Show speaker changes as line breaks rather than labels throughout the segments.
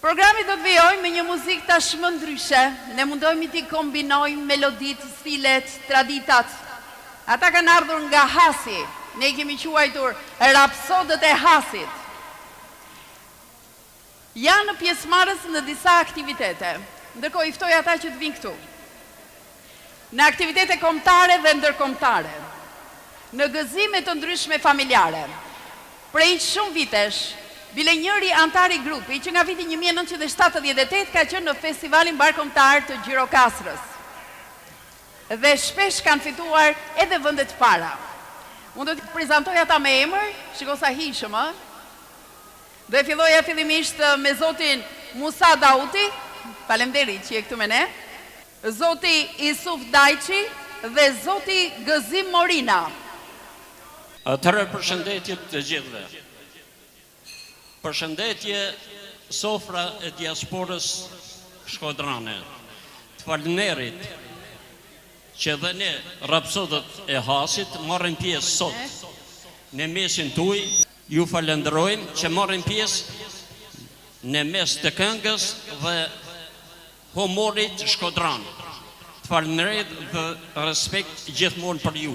Programi do të vijojmë me një muzikë tashmë ndryshe. Ne mundohemi t'i kombinojmë meloditë, stilet, traditat. Ata kanë ardhur nga Hasi. Ne I kemi quajtur rapsodët e Hasit. Janë pjesëmarrës në disa aktivitete. Ndërkohë I ftoj ata që të vinë këtu. Në aktivitete kombëtare dhe ndërkombëtare. Në gëzime të ndryshme familjare. Prej shumë vitesh, bile njëri antari grupi që nga viti 1978 ka qenë në festivalin barkombëtar të Gjirokastrës. Dhe shpesh kanë fituar edhe vendet para. Unë do t'i prezantoj ata me emër, shiko sa hishëm, ë? Do e filloja fillimisht me zotin Musa Dauti, faleminderit që je këtu me ne, zoti Isuf Dajqi dhe zoti Gëzim Morina.
Atëherë përshëndetje të gjithëve. Përshëndetje sofra e diasporës shkodrane. Të falënderit që dhe ne rapsodët e Hasit marrin pjesë sot në mesin tuaj. Ju falenderojmë që marrin pjesë në mes të këngës dhe humorit shkodran. Të falënderit dhe respekt gjithmonë për ju.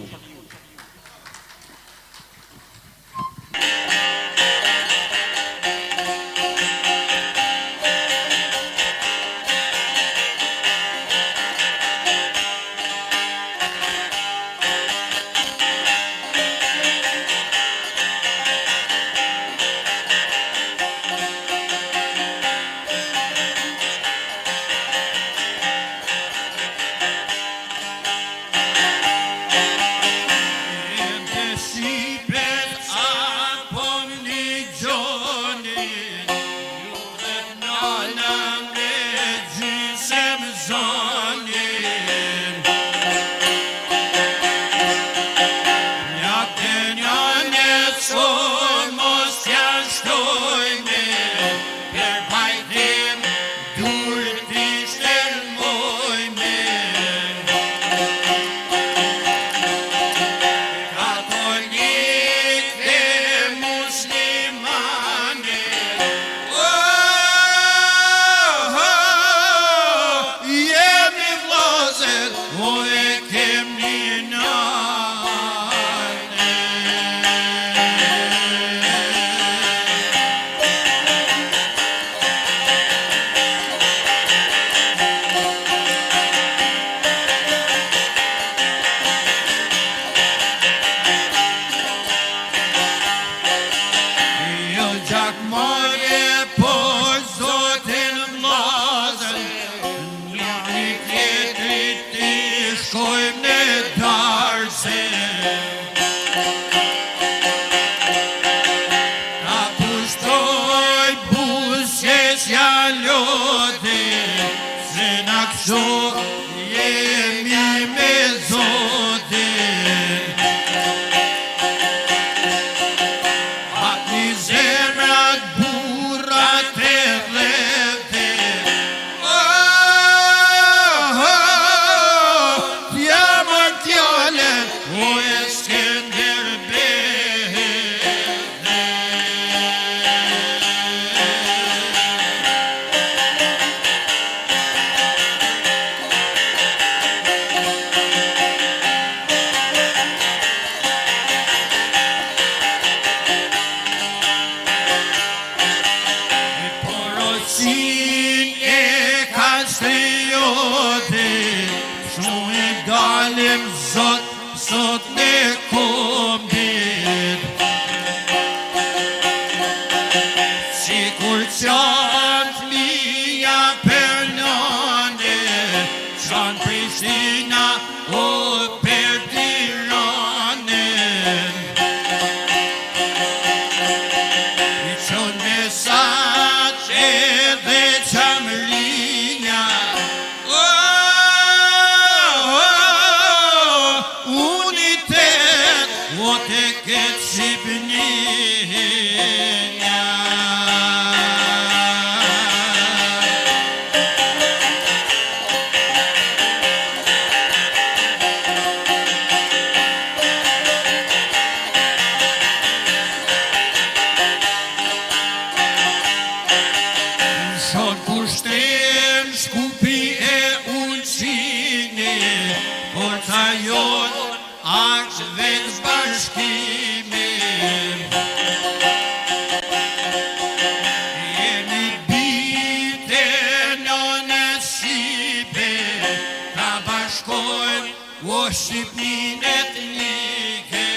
Shqipnin etnike.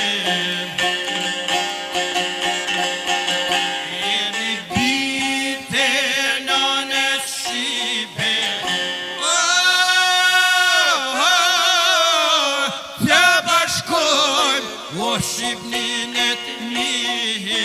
Jemi bite nënës Shqipe. Të bashkojmë, o Shqipnin etnike.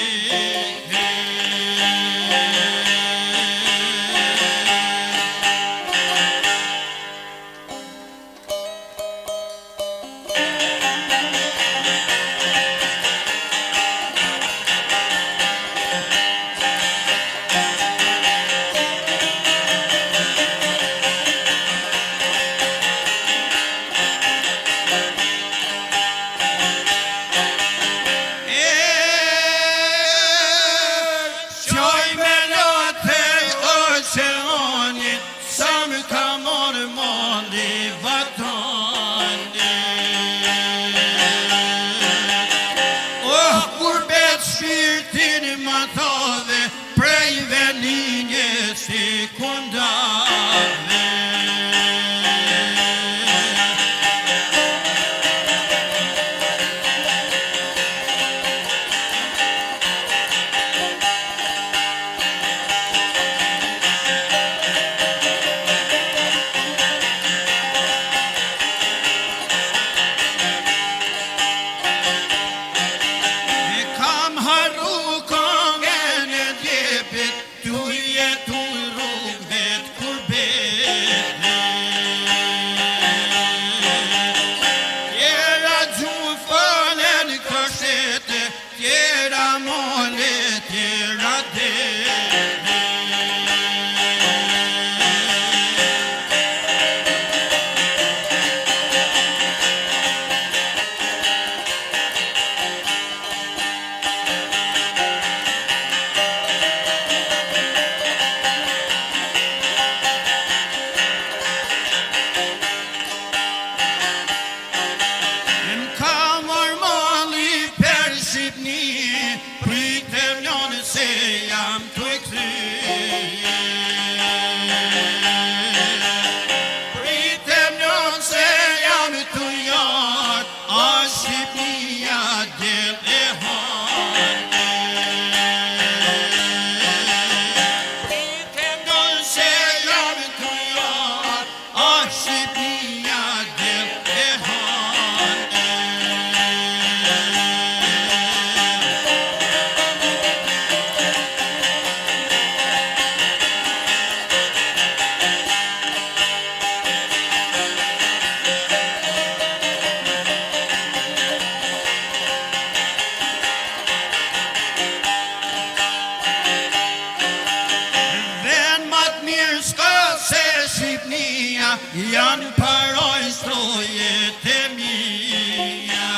Janë paroj strojet e mija.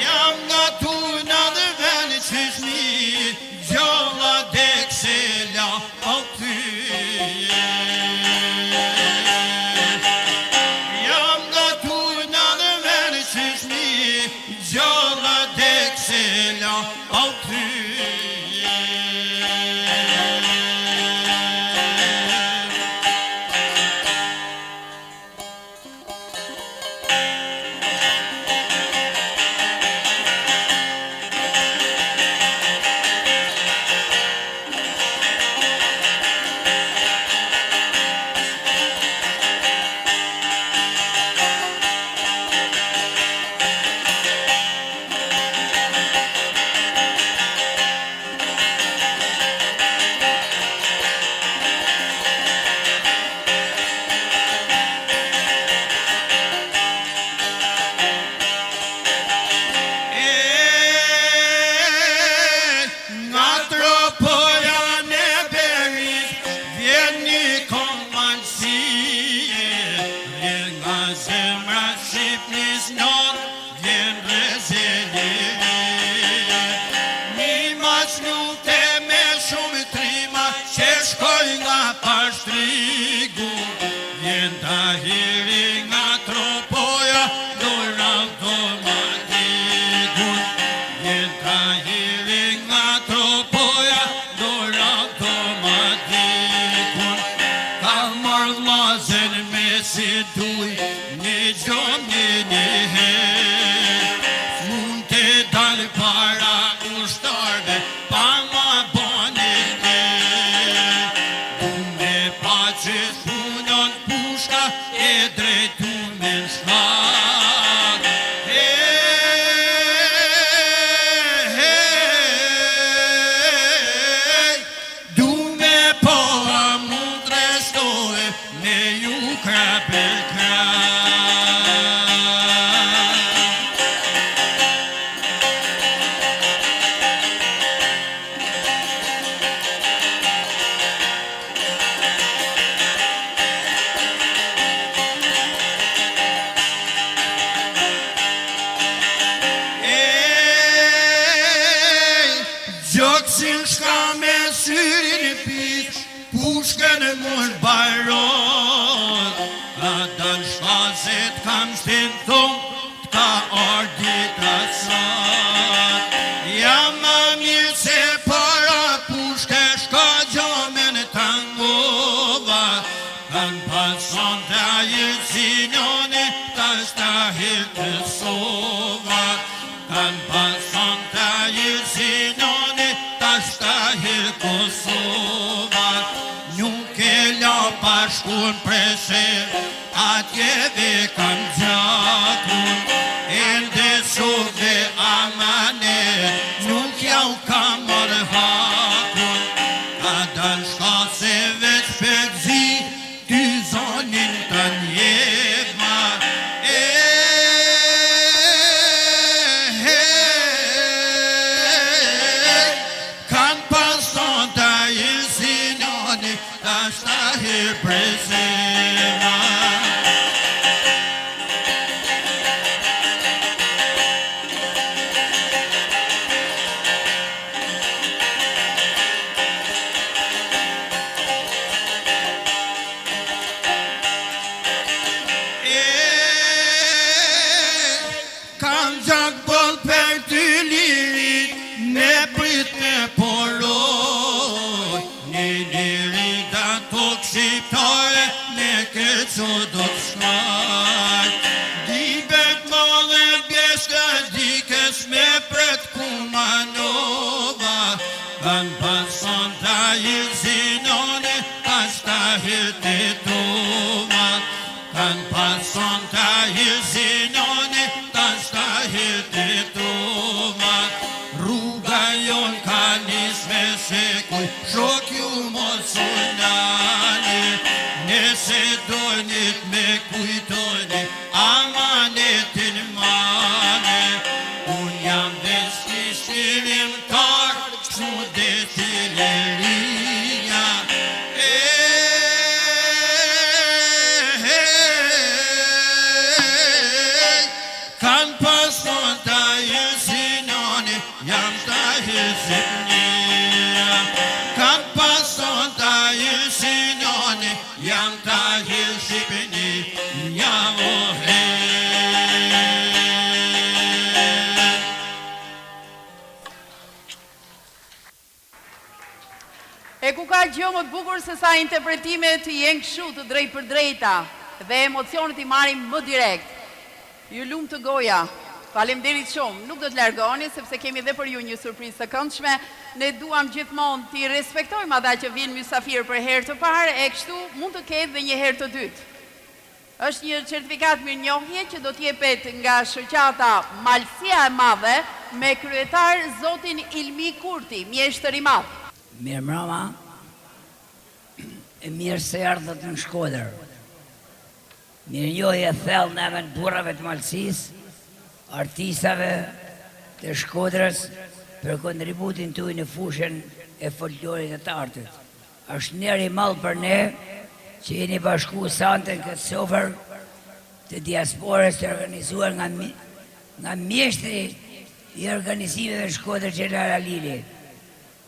Jam nga tuna dhe veni qëshmi, gjolla deksela o tyje. Jam nga tuna dhe veni qëshmi, gjolla deksela o tyje. Loksin shka me syrin piq, pushkën e mund bajron. A dal shfazet kam shtin thon, t'ka ardit asat. Jam ma mirë se para pushke shka gjomen tangova. Kan pason të jirësinone, ta shtahir të sova. Kan pason të jirësinone, ta shtahir Kosova. Nuk e la pashkun presher, atjeve kam gjakun. Ende sove amane, nuk jau kam marrë hakun. Ka dal shka se veç përzi, ty zonin të njema. Kan pason të jirësinone, ta shtahir presema. Kam gjak bol për ty lirit, me prit me poroj. Një lirit ato shqiptare, ne këqo do të shkaj. Dibet male bjeshka dikes me pret Kumanova. Kan pason të jirësinone, ta shtahir të tova. Kan pason të jirësinone, ta shtahir të tova. Rruga jon ka nis me shekuj, shok ju mos unani. Nëse dojnit me kujtoni, amanetin mane. Unë jam veçti shqirimtar, kështu deti liria. Kan pason të jirësinone, jam të hirësipnia. Kan pason të jirësinone, jam të hirësipnia.
E ku ka gjë më të bukur se sa interpretimet jenë kështu të drejt për drejta dhe emocionet i marrim më direkt. Ju lumë të goja, faleminderit shumë, nuk do të largoni sepse kemi dhe për ju një surprizë të këndshme. Ne duam gjithmonë t'i respektojmë ata që vinë mysafir për herë të parë, e kështu mund të ketë dhe një herë të dytë. Është një certifikat mirënjohje që do t'jepet nga shoqata Malësia e Madhe me kryetar zotin Ilmi Kurti, mjeshtër i madh.
Mirë mrama, e mirë se ardhët në Shkodër. Mirë njohje thellë neve në burrave të Malësisë, artistave të Shkodrës për kontributin tuaj në fushën e folklorit të artit. Është njerë i madh për ne që jeni bashku sante në këtë sofër të diasporës të organizuar nga mjeshtri i organizimeve të Shkodër Xhelal Alili.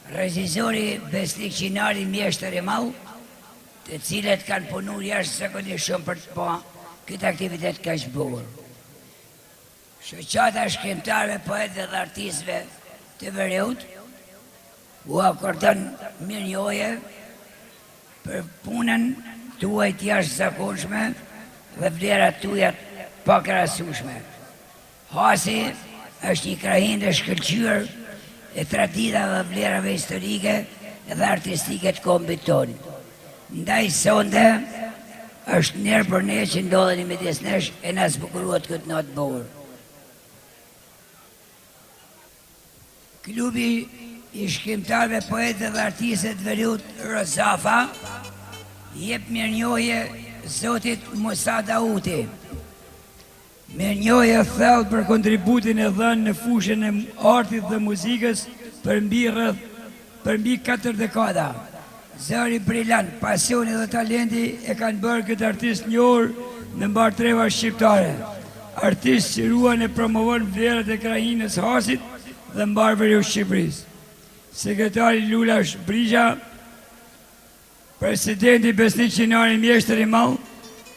Regjizori Besnik Qinari, mjeshtër i madh, të cilët kanë punuar jashtëzakonisht shumë për të bërë këtë aktivitet kaq bukur. Shoqata shkrimtarëve, poetëve dhe artistëve të Veriut u akordon mirënjohje për punën tuaj të jashtëzakonshme dhe vlerat tuaja të pakrahasueshme. Hasi është një krahinë të shkëlqyer e traditave dhe vlerave historike dhe artistike të kombit tonë. Ndaj sonde është njerë për ne që ndodheni midis nesh e na zbukurohet këtë natë bukur. Klubi i shkrimtarëve, poetëve dhe artistëve të Veriut Rozafa jep mirënjohje zotit Musa Dauti. Mirënjohje thellë për kontributin e dhënë në fushën e artit dhe muzikës për mbi 4 dekada. Zëri brillant, pasioni dhe talenti e kanë bërë këtë artist njohur në mbartreva shqiptare. Artist që ruan e promovon vlerat e krahinës Hasit dhe mbarveri u Shqipërisë.
sekretari Lulash Brigja, presidenti Besnik Qinari Mjeshtër i Mall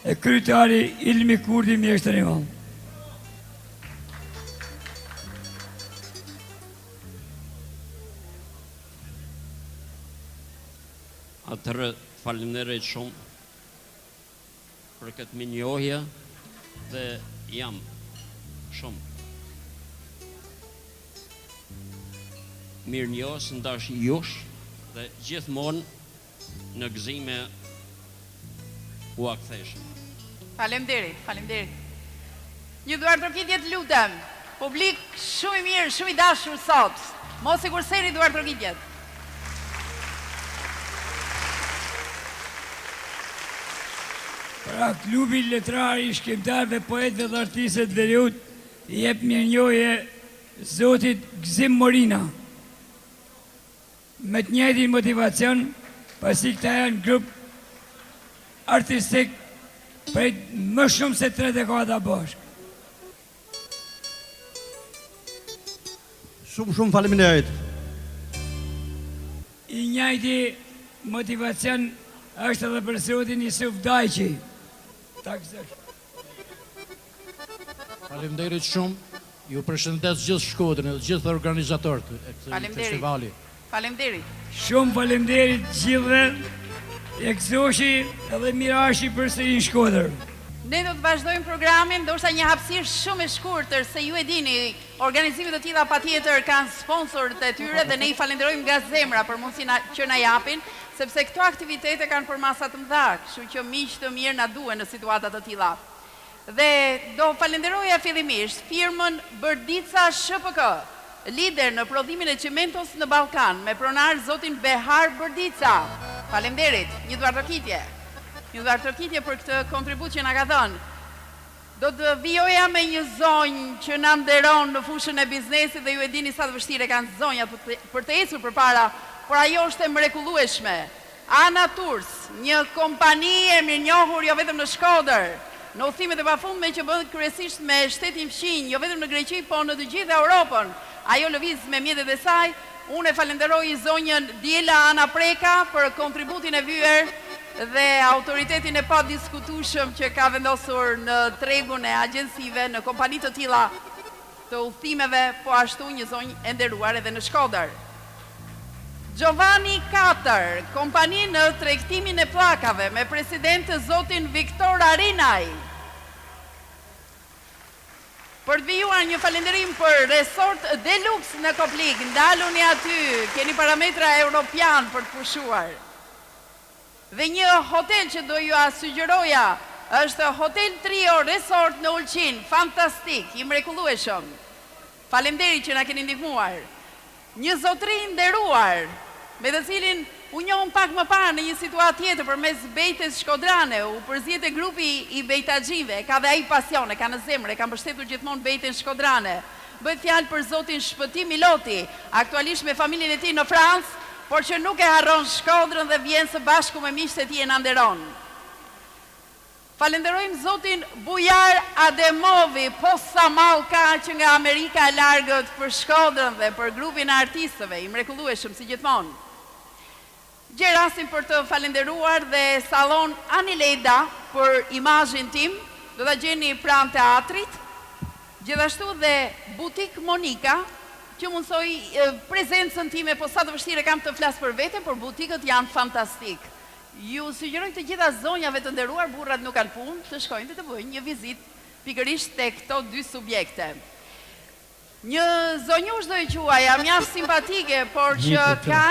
e kryetari Ilmi Kurdi Mjeshtër i Mall.
Atërë faleminderit shumë për këtë minjohje dhe jam shumë mirë njohës ndash jush dhe gjithmonë në gëzime u aktheshëm.
Faleminderit. Një duar trokitje të lutem. Publik shumë i mirë, shumë i dashur sot. Mos i kurseni duar trokitjet.
Pra klubi letrar i shkrimtarëve, poetëve dhe artistëve të Veriut i jep mirënjohje zotit Gzim Morina. Me të njëjtin motivacion, pasi këta janë grup artistik prej më shumë se 3 dekada bashkë.
Shumë faleminderit.
I njëjti motivacion është edhe për zotin Isuf Dajqi.
Faleminderit shumë. Ju përshëndes gjithë Shkodrën dhe gjithë organizatorët e këtij festivali.
Faleminderit.
Shumë faleminderit gjithëve, Ekzoshi edhe Mirashi përsëri në Shkodër.
Ne do të vazhdojmë programin, ndoshta një hapësirë shumë e shkurtër, se ju e dini, organizimet e tilla patjetër kanë sponsorët e tyre dhe ne i falenderojmë nga zemra për mundësinë që na japin, sepse këto aktivitete kanë për masa të mëdha, kështu që miq të mirë na duhen në situata të tilla. Dhe do falenderoja fillimisht firmën Bërdica SHPK, lider në prodhimin e çimentos në Ballkan, me pronar zotin Behar Bërdica. Faleminderit. Një duar trokitje për këtë kontribut që na ka dhënë. Do të vijoja me një zonjë që na nderon në fushën e biznesit dhe ju e dini sa të vështire kanë zonjat për të ecur përpara, por ajo është e mrekullueshme. Ana Turs, një kompani e mirënjohur jo vetëm në Shkodër, në udhimet e pafundme që bëhet kryesisht me shtetin fqinj, jo vetëm në Greqi, po në të gjithë Europën. Ajo lëviz me mjetet e saj. Unë e falenderoj zonjën Diela Ana Preka për kontributin e vyer dhe autoritetin e pa diskutueshëm që ka vendosur në tregun e agjensive, në kompani të tilla të udhimeve, po ashtu një zonjë e nderuar edhe në Shkodër. Giovanni Katër, kompani në tregtimin e pllakave me president të zotin Viktor Arinaj. Për të vijuar një falenderim për Resort Deluxe në Koplik, ndaluni aty, keni parametra europian për të pushuar. Dhe një hotel që do ju sugjeroja është Hotel Trio Resort në Ulqin, fantastik, i mrekullueshëm. Faleminderit që na keni ndihmuar. Një zotëri nderuar, me të cilin u njohëm pak më parë në një situatë tjetër përmes Bejtes Shkodrane, u përzjete grupi i bejtaxhive, ka dhe ai pasion, ka në zemër, ka mbështetur gjithmonë Bejten Shkodrane. Bëhet fjalë për zotin Shpëti Miloti, aktualisht me familjen e tij në Francë, por që nuk e harron Shkodrën dhe vjen së bashku me miqtë e tij e na nderon. Falenderojmë zotin Bujar Ademovi, posa malka që nga Amerika e largët për Shkodrën dhe për grupin e artistëve, i mrekullueshëm si gjithmonë. Gjerasim për të falenderuar dhe Salon Anileda për imazhin tim, do ta gjeni pranë teatrit, gjithashtu dhe Butik Monika, që mundsoj prezencën time, po sa të vështirë kam të flas për vete, por butikët janë fantastik. Ju sugjeroj të gjitha zonjave të nderuar, burrat nuk kanë punë, të shkojnë dhe të bëjnë një vizitë pikërisht tek këto dy subjekte. Një zonjush do i quaja, mjaft simpatike, por që ka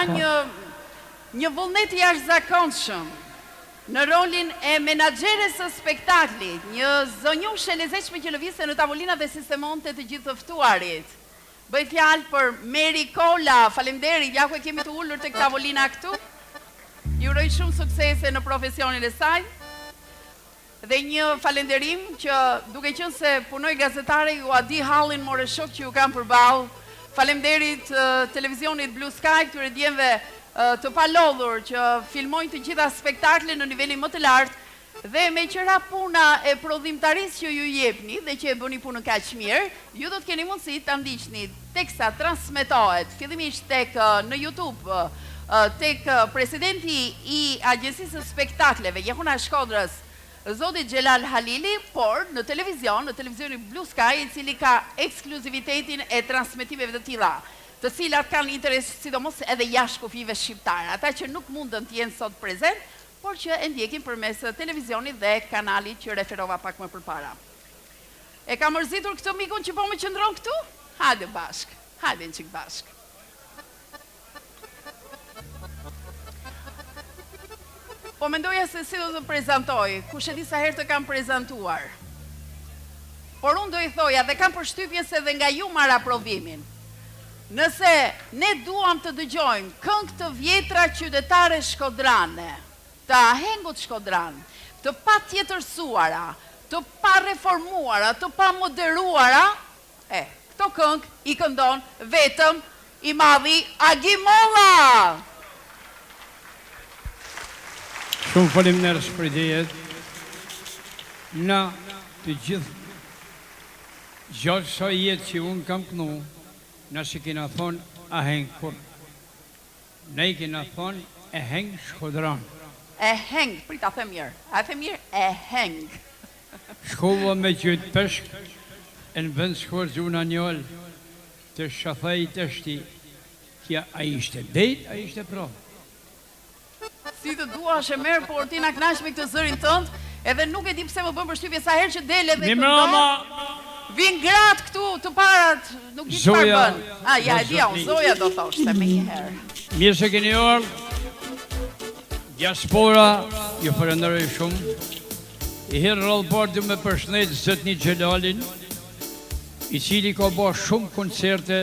një vullnet i jashtëzakonshëm në rolin e menaxheres së spektaklit, një zonjush e lezetshme që lëvizte në tavolinat dhe sistemonte të gjithë të ftuarit. Bëj fjalë për Meri Kola, faleminderit, ja ku e kemi të ulur tek tavolina këtu. Ju uroj shumë suksese në profesionin e saj. Dhe një falenderim që duke qenë se punoj gazetare, ju a di hallin more shok që ju kam përballë. Faleminderit televizionit Blue Sky, këtyre djemve të palodhur që filmojnë të gjitha spektakle në nivelin më të lartë Dhe me qëra puna e prodhimtarisë që ju jepni dhe që e bëni punën kaq mirë, ju do të keni mundësi ta ndiqni teksa transmetohet fillimisht tek në YouTube, tek presidenti i Agjencisë së Spektakleve Jehuna Shkodrës, zoti Xhelal Halili, por në televizionin Blue Sky, i cili ka ekskluzivitetin e transmetimeve të tilla, të cilat kanë interes sidomos edhe jashtë kufive shqiptare, ata që nuk mundën të jenë sot prezent, por që e ndjekin përmes televizionit dhe kanalit që referova pak më përpara. E ka mërzitur këtë mikun që po më qëndron këtu? Hajde bashk, hajde në qik bashk. Po mendoja se si do të prezentoj, kush e di sa herë të kam prezentuar. Por unë do i thoja dhe kam përshtypjen se dhe nga ju marr aprovimin. Nëse ne duam të dëgjojmë këngë të vjetra qytetare shkodrane, të ahengut shkodran, të pa tjetërsuara, të pa reformuara, të pa moderuara, këto këngë i këndon vetëm i madhi Agimolla.
Shumë faleminderit për idejet. Na të gjithë gjatë sa jetë që unë kam kënu, na si kena thonë aheng kur. Ne i kena thonë aheng shkodran.
E heng, prita the mirë. A the mirë, e heng.
Shkova me gjytë peshk, e në vend shkor zuna njëllë, të shathaj të shti, kja a ishte dejt, a ishte pro.
Si të dua shë merë, por ti na knash me këtë zërin tëndë, edhe nuk e di pse më bëm përshtypje sa herë që dele dhe këndon. Vin gratë këtu të parat, nuk di çfarë bën. Ja, e dia, Zoja do thoshte me një herë.
Mirë se keni orë. Diaspora, ju përëndërëj shumë. I herë rrallëpar dhe me përshnet Zëtni Xhelalin, i cili ka ba shumë koncerte,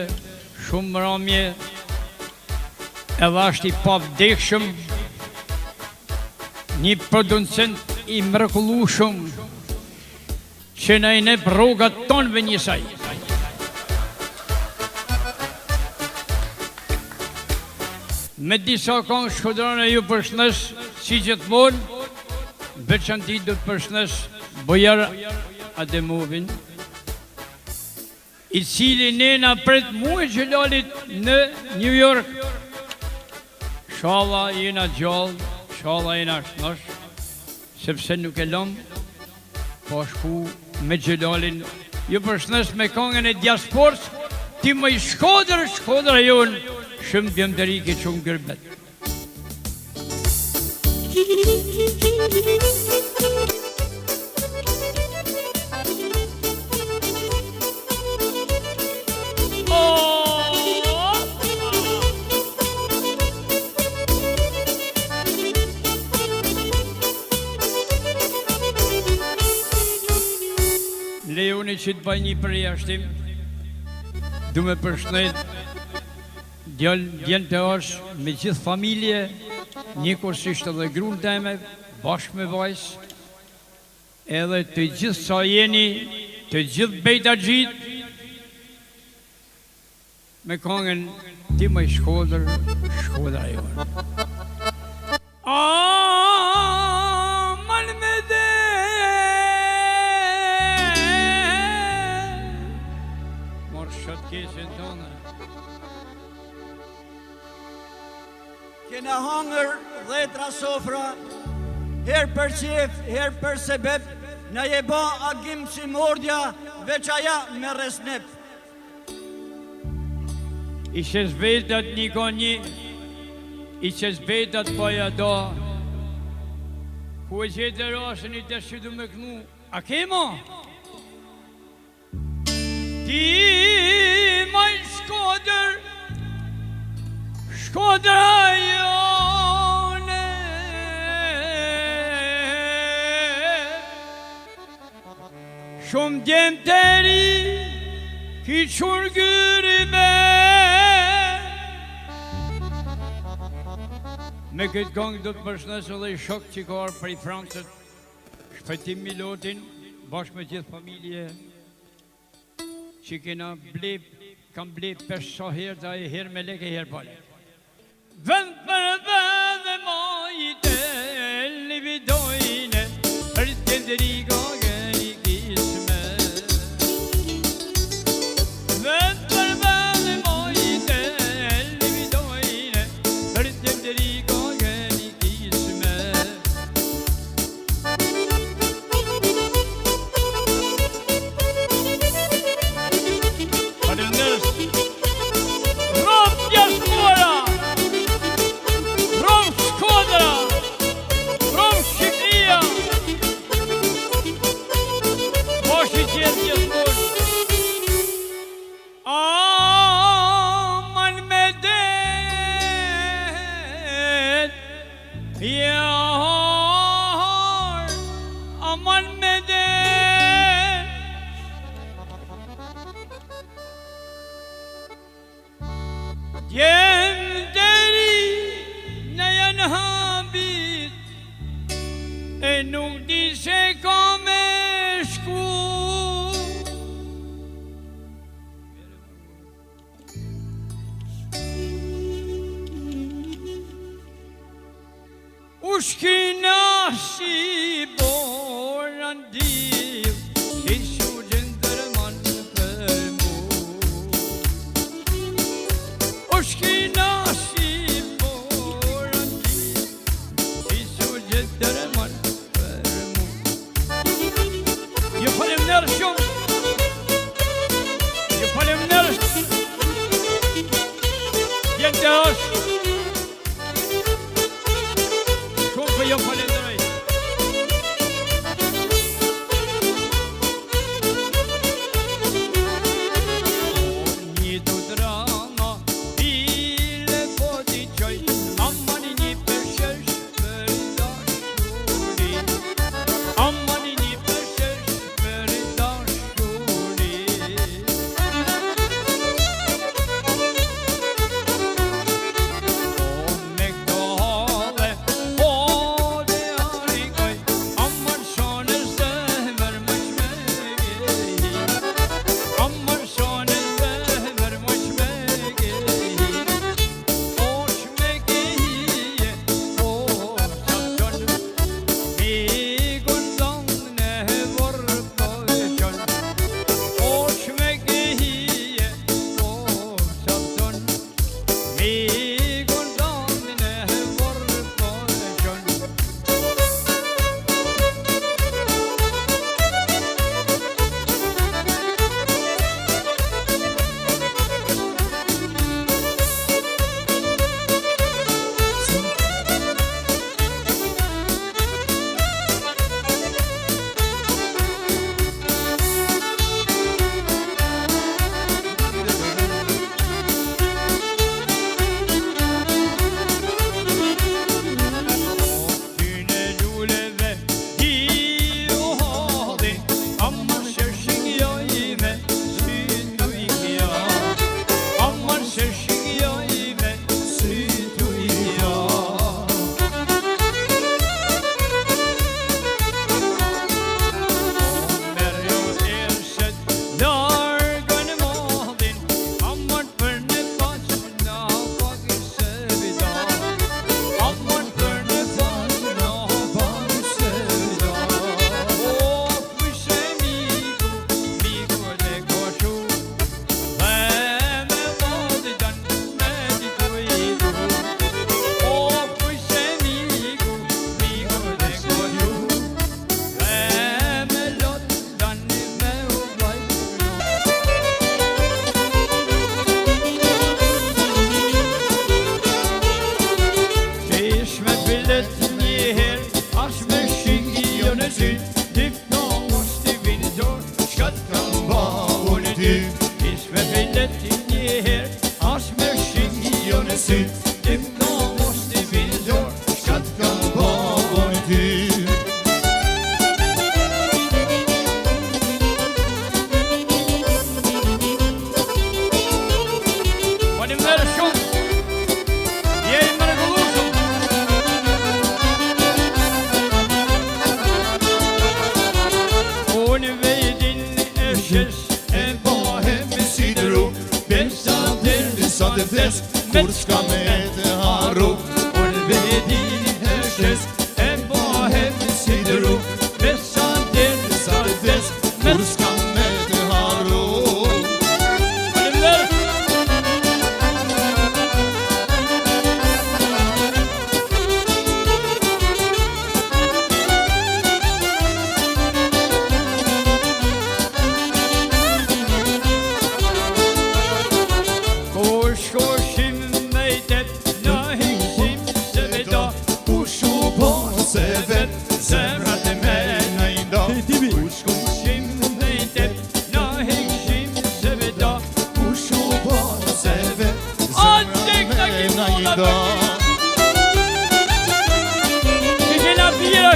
shumë mramje, edhe ashtë i pavdekshëm, një producent i mrekullueshëm, që na i nep rrogat tonëve njësaj. Me disa këngë shkodrane ju përshnes, si gjithmonë, veçanti do të përshnes Bojar Ademovin, i cili ne na pret mua Xhelalit në New York. Shalla jena gjallë, shalla jena shnosh, sepse nuk e lëm, po shku me Xhelalin. Ju përshnes me këngën e diasporës, ti më i Shkodra jonë, shumë djemëtëri ke shumë gërbet. Leoni që të baj një përjashtim, du me përshnet djallë të është me gjithë familje, një kursisht edhe grunë teme, bashkë me vajzë, edhe të gjithë sa jeni, të gjithë bejta gjitë, me këngën ti më i Shkodra jonë. Aman me dhe, morë shatë kesin tonë.
Kena hangër dhetra sofra, her për qef, her për sebep, na je ba agim si mordja, veç aja me resnep.
Ishe zvetat një ka një, ishe zvetat paja da, ku e gjithë rasën i të shqydu me kënu, a kema? Ti ma i Shkodra jone, shumë djemë të ri, ki qurgëri me. Me këtë këngë do të përshëndesë edhe i shok që ka arë prej Francët, Shpëtim Milotin, bashkë me gjithë familje, që kena kam ble 5 herë, dhe e herë me leke, herë pale. Vend për dhe ma i të li vidojnë,
Yar aman meden Jem deri në janë habit E nuk di se ka me shku Ushkina si borën div Si shurën dërman për mu Ushkina si borën div Si shurën dërman për mu Ju falem nërë shumë Ju falem nërë Jenë të është Yo falenderoj. Një du drama, bile po t'i qoj, amani një përshesh për dashuri. Amani një përshesh për dashuri. Me këto hale,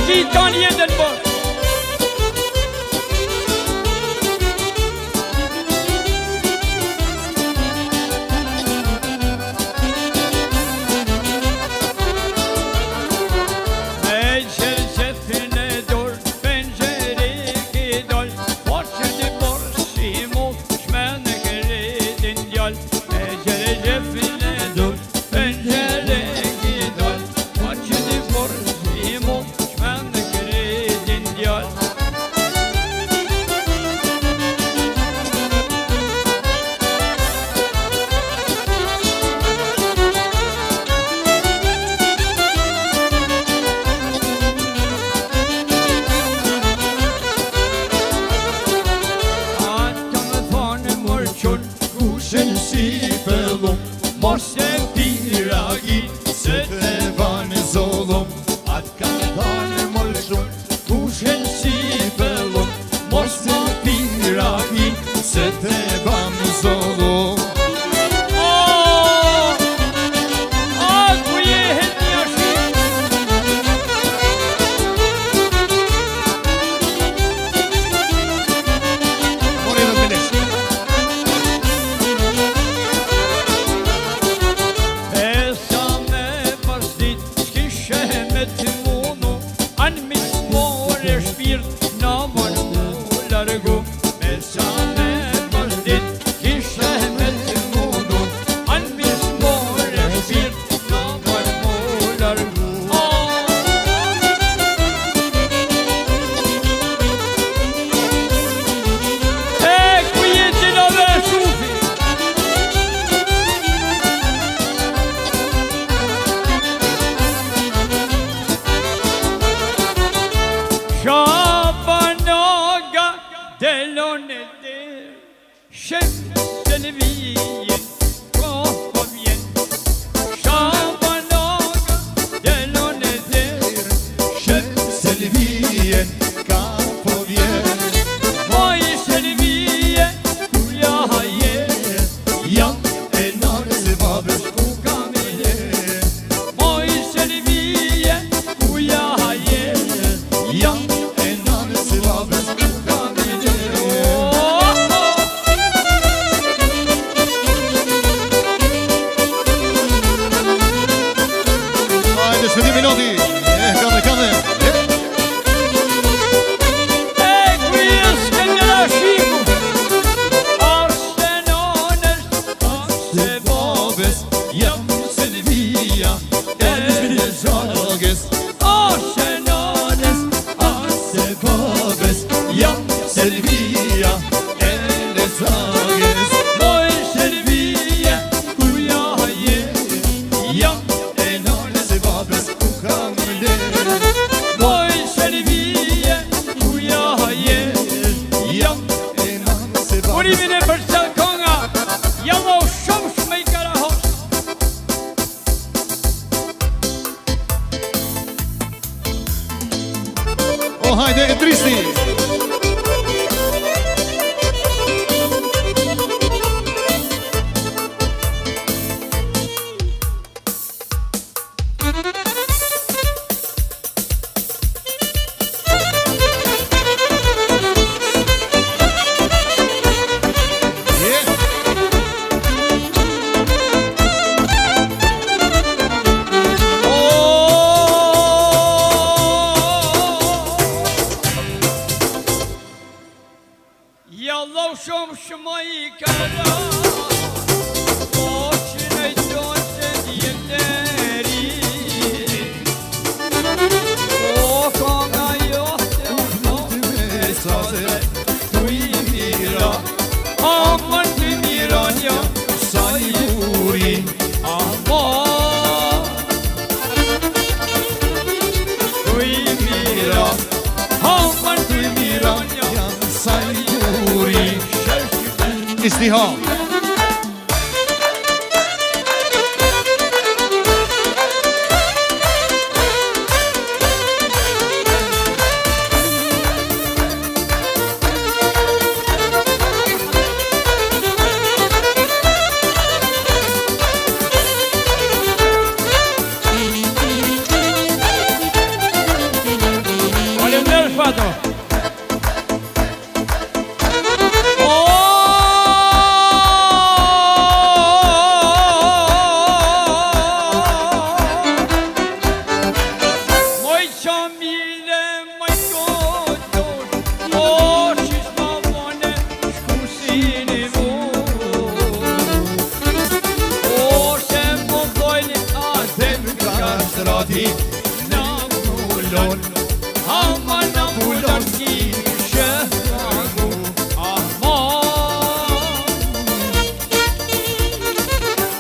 bashki kanë jetën bashkë.
Izdiham.
kastrati Napoleon
Ama Napoleon kishe pagu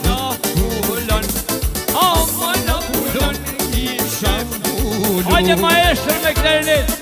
Napoleon Ama Napoleon kishe pagu Hajde maestro me klarinet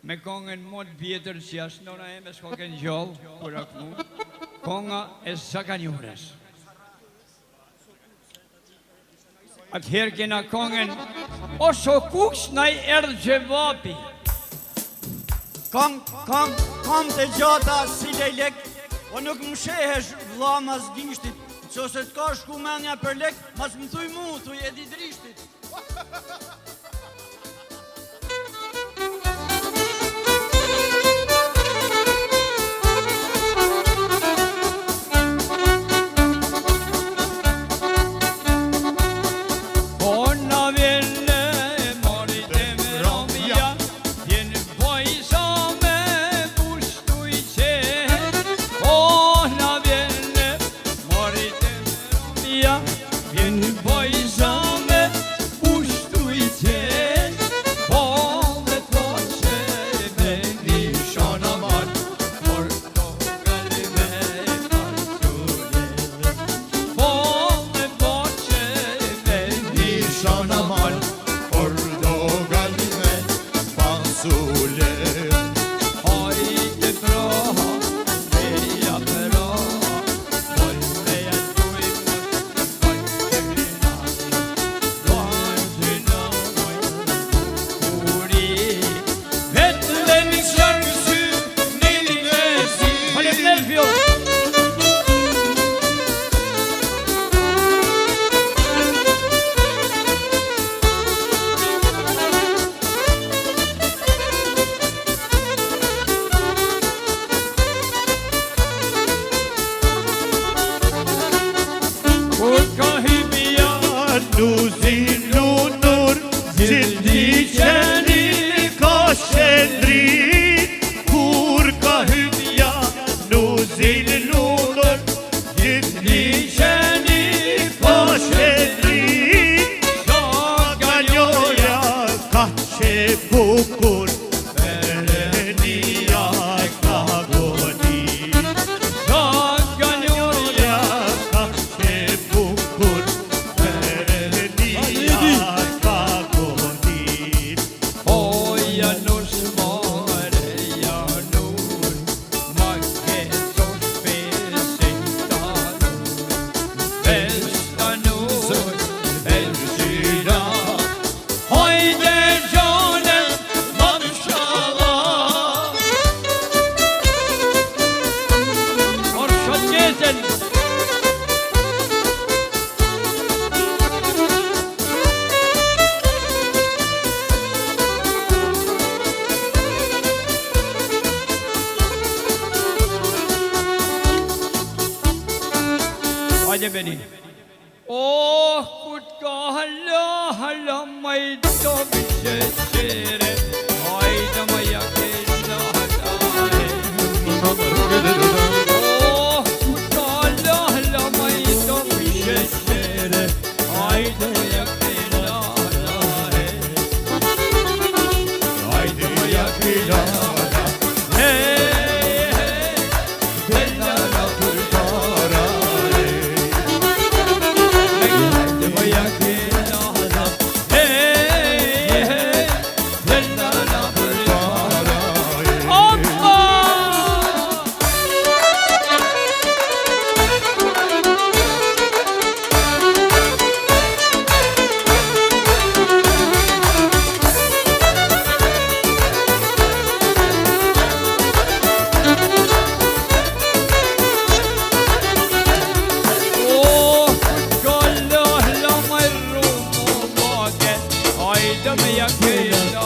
Me kongën mod vjetër që ashtë nona e me s'koken gjollë, kur akmu, konga e Sakanjures. Atëherë kena kongën, o shokuks na i erdhë gjevapi.
Kam të gjata si lejlek, o nuk më shehesh vla mas gishtit, që ose t'ka shku menja për lek, mas më thuj mu, thuj Edi Drishtit.
Po na
Gjithdi qeni ka shëndrit, kur ka hypja nuzin nudër. Gjithdi qeni ka shëndrit, shaka njoja ka që bukur, Perëndia ka goni. Shaka njoja ka që bukur, Perëndia ka goni.
Oja nus more, ja nur, ma che sos pesentano, pestano,
Elçira,
Haydi canım maşallah. Orşat gezen. Haydi beni. Oh kutka hala hala mayda bir şeşere. Haydi maya kella hala. Oh kutka hala hala mayda bir şeşere. Haydi maya kella hala.
haydi yakila,
Hey hey. Bella la
kurtara.
haydi maya kella hala. Hey hey. Bella la Hoppa! Oh, galla la marru moge, hayda me yakela.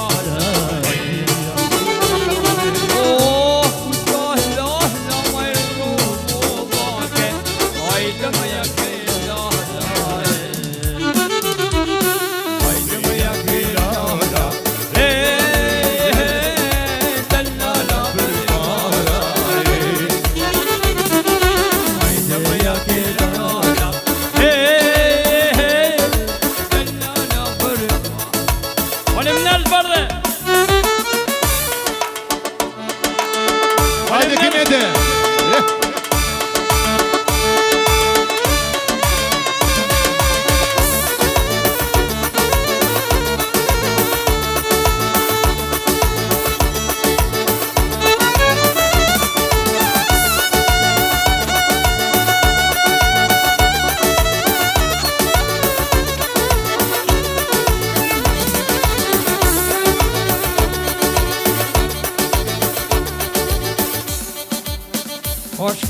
Oh, galla la marru moge, hayda me yakela. Hayda me yakela. Hey, hey, dalla la burara. Hayda me yakela. Hey, hey, dalla la burara. ومن البر
Haydi kime de?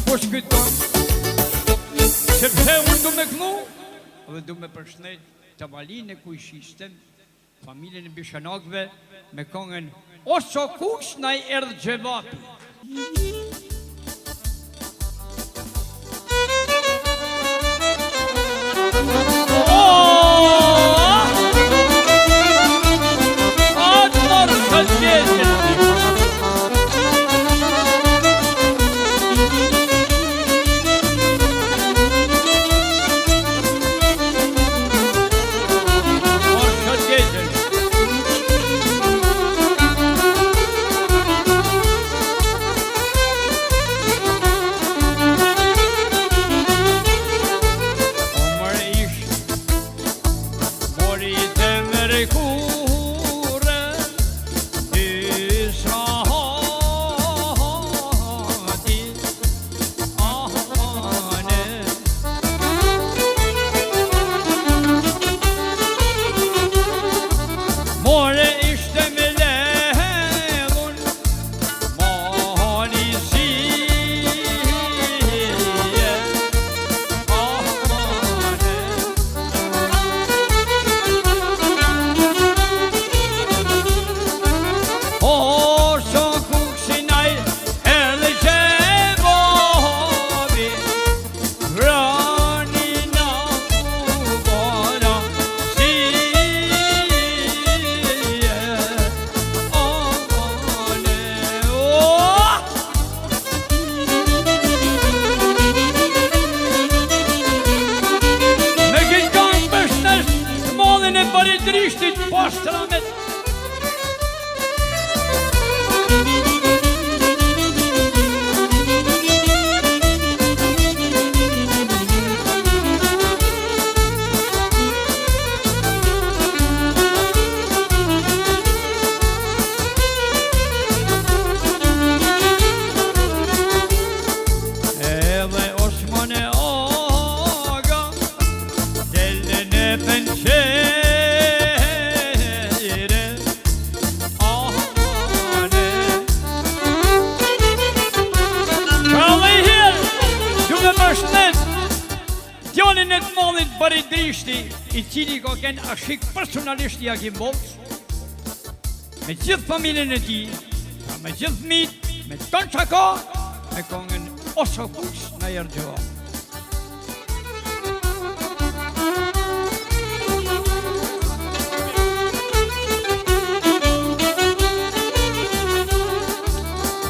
Posh këton sepse unë du me kënu dhe du me përshnet të malin e kujshisten familjen e Bishanakve me këngën O so kush na I erdhë gjevapi. Krishti, I cili ka kënë ashik personalisht Jakim Bolc, me gjithë familjen e tij, me gjithë fëmijët, me tonë që ka, me kongën Oso Kush në Jergjova.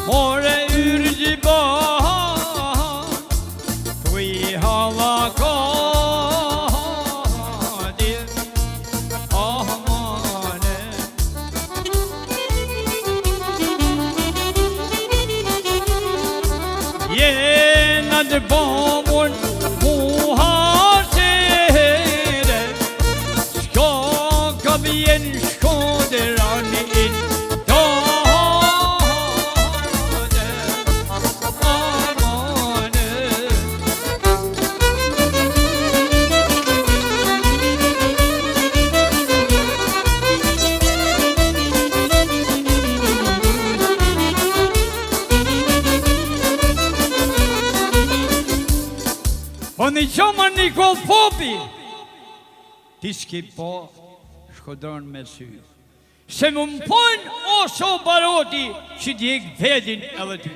More yrgji ban, tu I hava kadir, ahmane. Jena të bomur muhasere, s'ka ka bjen shkoderani in. Po një qoma Nikol Popi, ti s'ki po shkodron me sy. Se më mpojnë Oso Baroti që djek vedin edhe ty.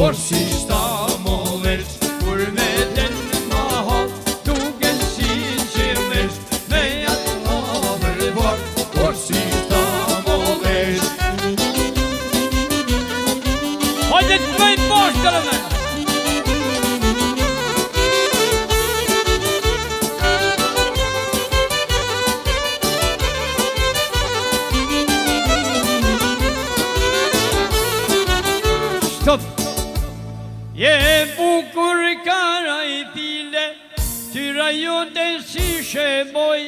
por si shta mollesh, kur me den ma hap, duke si qillesh, me atë havër bak, por si shta mollesh. Hajde të bëjt poshtë të rëme! Je bukur kara I pile, tyra jote si shemoj,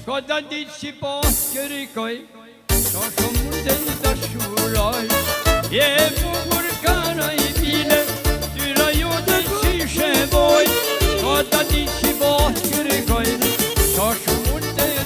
ka da ditë si pas kërikoj, sa shumë mund të shuroj. Je bukur kara I pile, tyra jote si shemoj, ka da ditë si pas kërikoj, sa shumë mund të shuroj.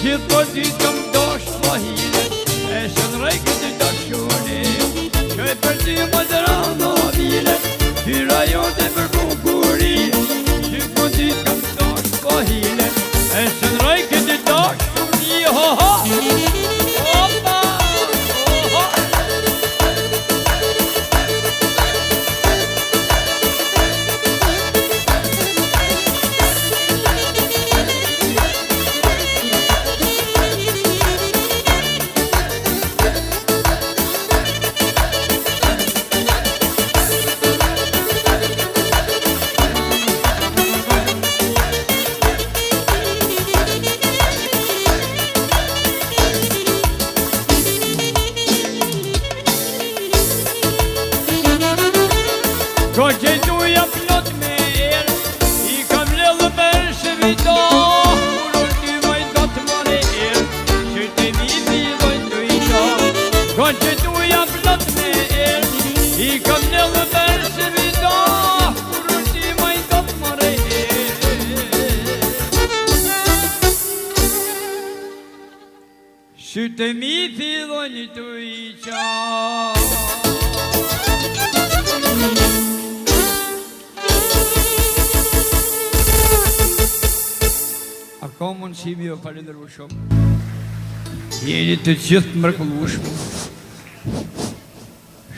Gjithë po ditë kam dosh fahile, e së në rejkët të dashoni, që e për ty më dëra në avile, tyra jote për bukuri. Gjithë po ditë kam dosh fahile, e së në rejkët të dashoni, ho ho, opa, ho ho. Ko që duja plot me erë, I kam lëllë për shëvito, kur ultimoj do të mëre erë, që të mi filloj të I do. Ko që duja plot me erë, I kam lëllë për shëvito, kur ultimoj do të mëre erë, që të mi filloj të I do. A ka mundësimi o falenderu shumë. Jeni të gjithë mrekullueshëm.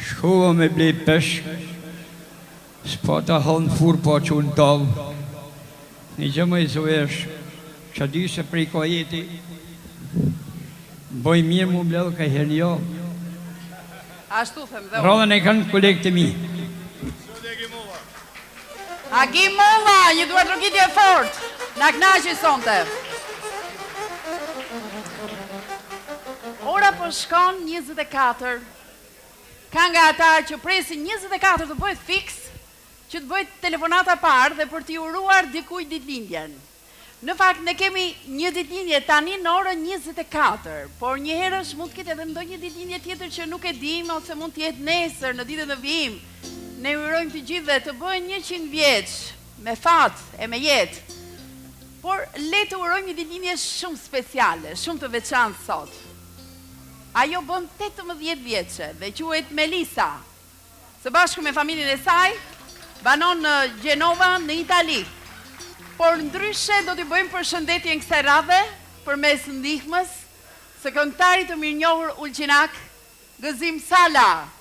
Shkova me blej peshk, s'pa ta hallë në furë, pa që në tavë. Një gjë më I zoesh, që di se prej ka jeti, bëj mirë mu bledhë ka herë jo.
Ashtu them dhe unë.
Radhën e kanë kolegët e mi.
Agim Molla, një duar rrugitje fort, na knaqi sonte. Ora po shkon 24. Ka nga ata që presin 24 të bëhet fix, që të bëhet telefonata parë dhe për t'i uruar dikujt ditëlindjen. Në fakt ne kemi një ditëlindje tani në orën 24, por një herësh mund të ketë edhe ndonjë ditëlindje tjetër që nuk e dim ose mund të jetë nesër në ditën e vijim. Ne urojmë të gjithëve të bëhen 100 vjeç me fat e me jetë. Por le të urojmë një ditëlindje shumë speciale, shumë të veçantë sot. Ajo bën 18 vjeçe dhe quhet Melisa. Së bashku me familjen e saj, banon në Gjenova në Itali. Por ndryshe do t'i bëjmë përshëndetjen kësaj radhe përmes ndihmës së këngëtarit të mirënjohur ulqinak Gëzim Sala.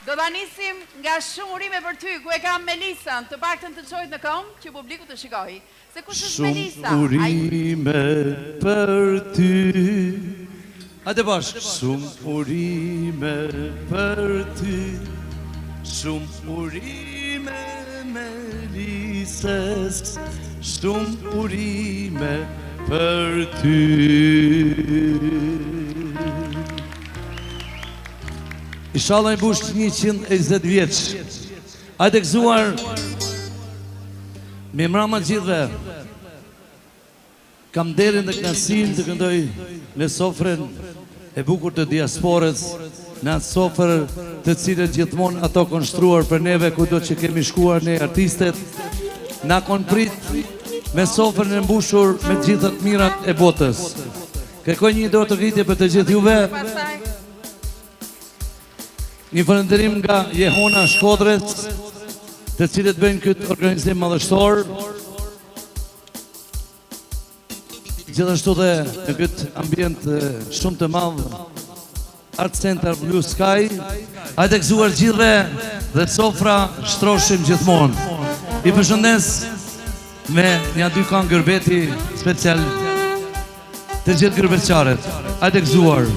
Do ta nisim nga shumë urime për ty, ku e kam Melisën, të paktën të çojë në këmbë që publiku të shikojë. Se kush është Melisa?
Shumë urime për ty. Hajde bashkë. Shumë urime për ty. Shumë urime Melisës. Shumë urime për ty. Inshallah I bush 120 vjeç. Hajde gëzuar me mrama gjithve. Kam derin dhe knasin të këndoj në sofren e bukur të diasporës në atë sofër të cilët gjithmonë ato kanë shtruar për neve kudo që kemi shkuar ne artistet, na kanë prit me sofrën e mbushur me gjitha të mirat e botës. Kërkoj një dorë të ngritje për të gjithë juve. Një falënderim nga Jehona Shkodrës, të cilët bëjnë këtë organizim madhështor. Gjithashtu dhe në këtë ambient shumë të madhë, Art Center Blue Sky, hajde gëzuar gjithve dhe sofra shtroshim gjithmonë. I përshëndes me një dy kanë gërbeti special të gjithë gërbetçarët. Hajde gëzuar.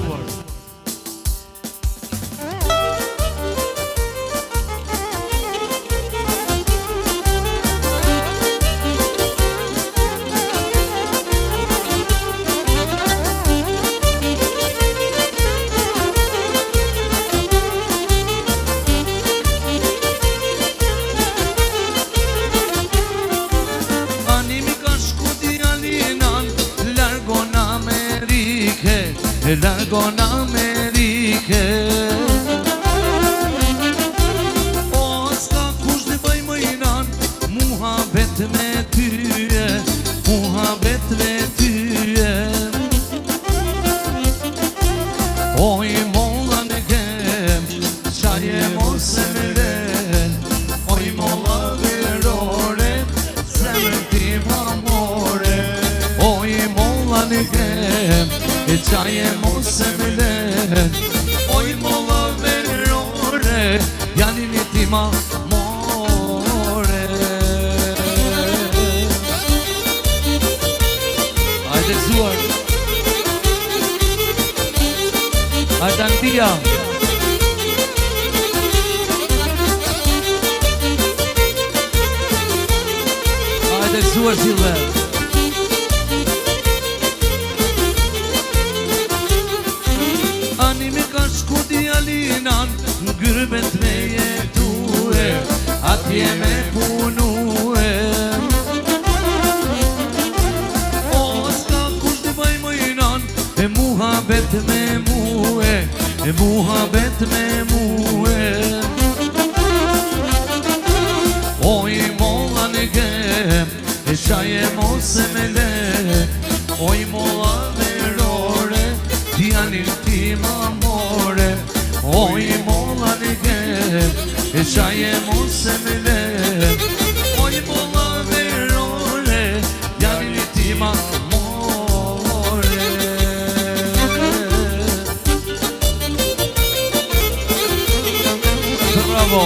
Largo në Amerike, o s'ka kush në bëj mëjnan, muhabet me tyje, muhabet me tyje. O i molla në kem, qaje mos e meren, o i molla verore, zemër tim amore. O i molla në kem, e qaje mos e melen, oj molla verore, janë një tima more.
Hajde gëzuar. Hajde Antia. Hajde gëzuar gjithve.
Në gërbet me jetue, atje me punue. O s'ka kush të bëj mëjnan, e muhabet me mue, e muhabet me mue. O i molla në gem, e qaje mos e me le, o i molla verore, djanin tim amore. O i molla në kem, e qaje mos e me le, o i molla verore, janë një tima more.
Bravo!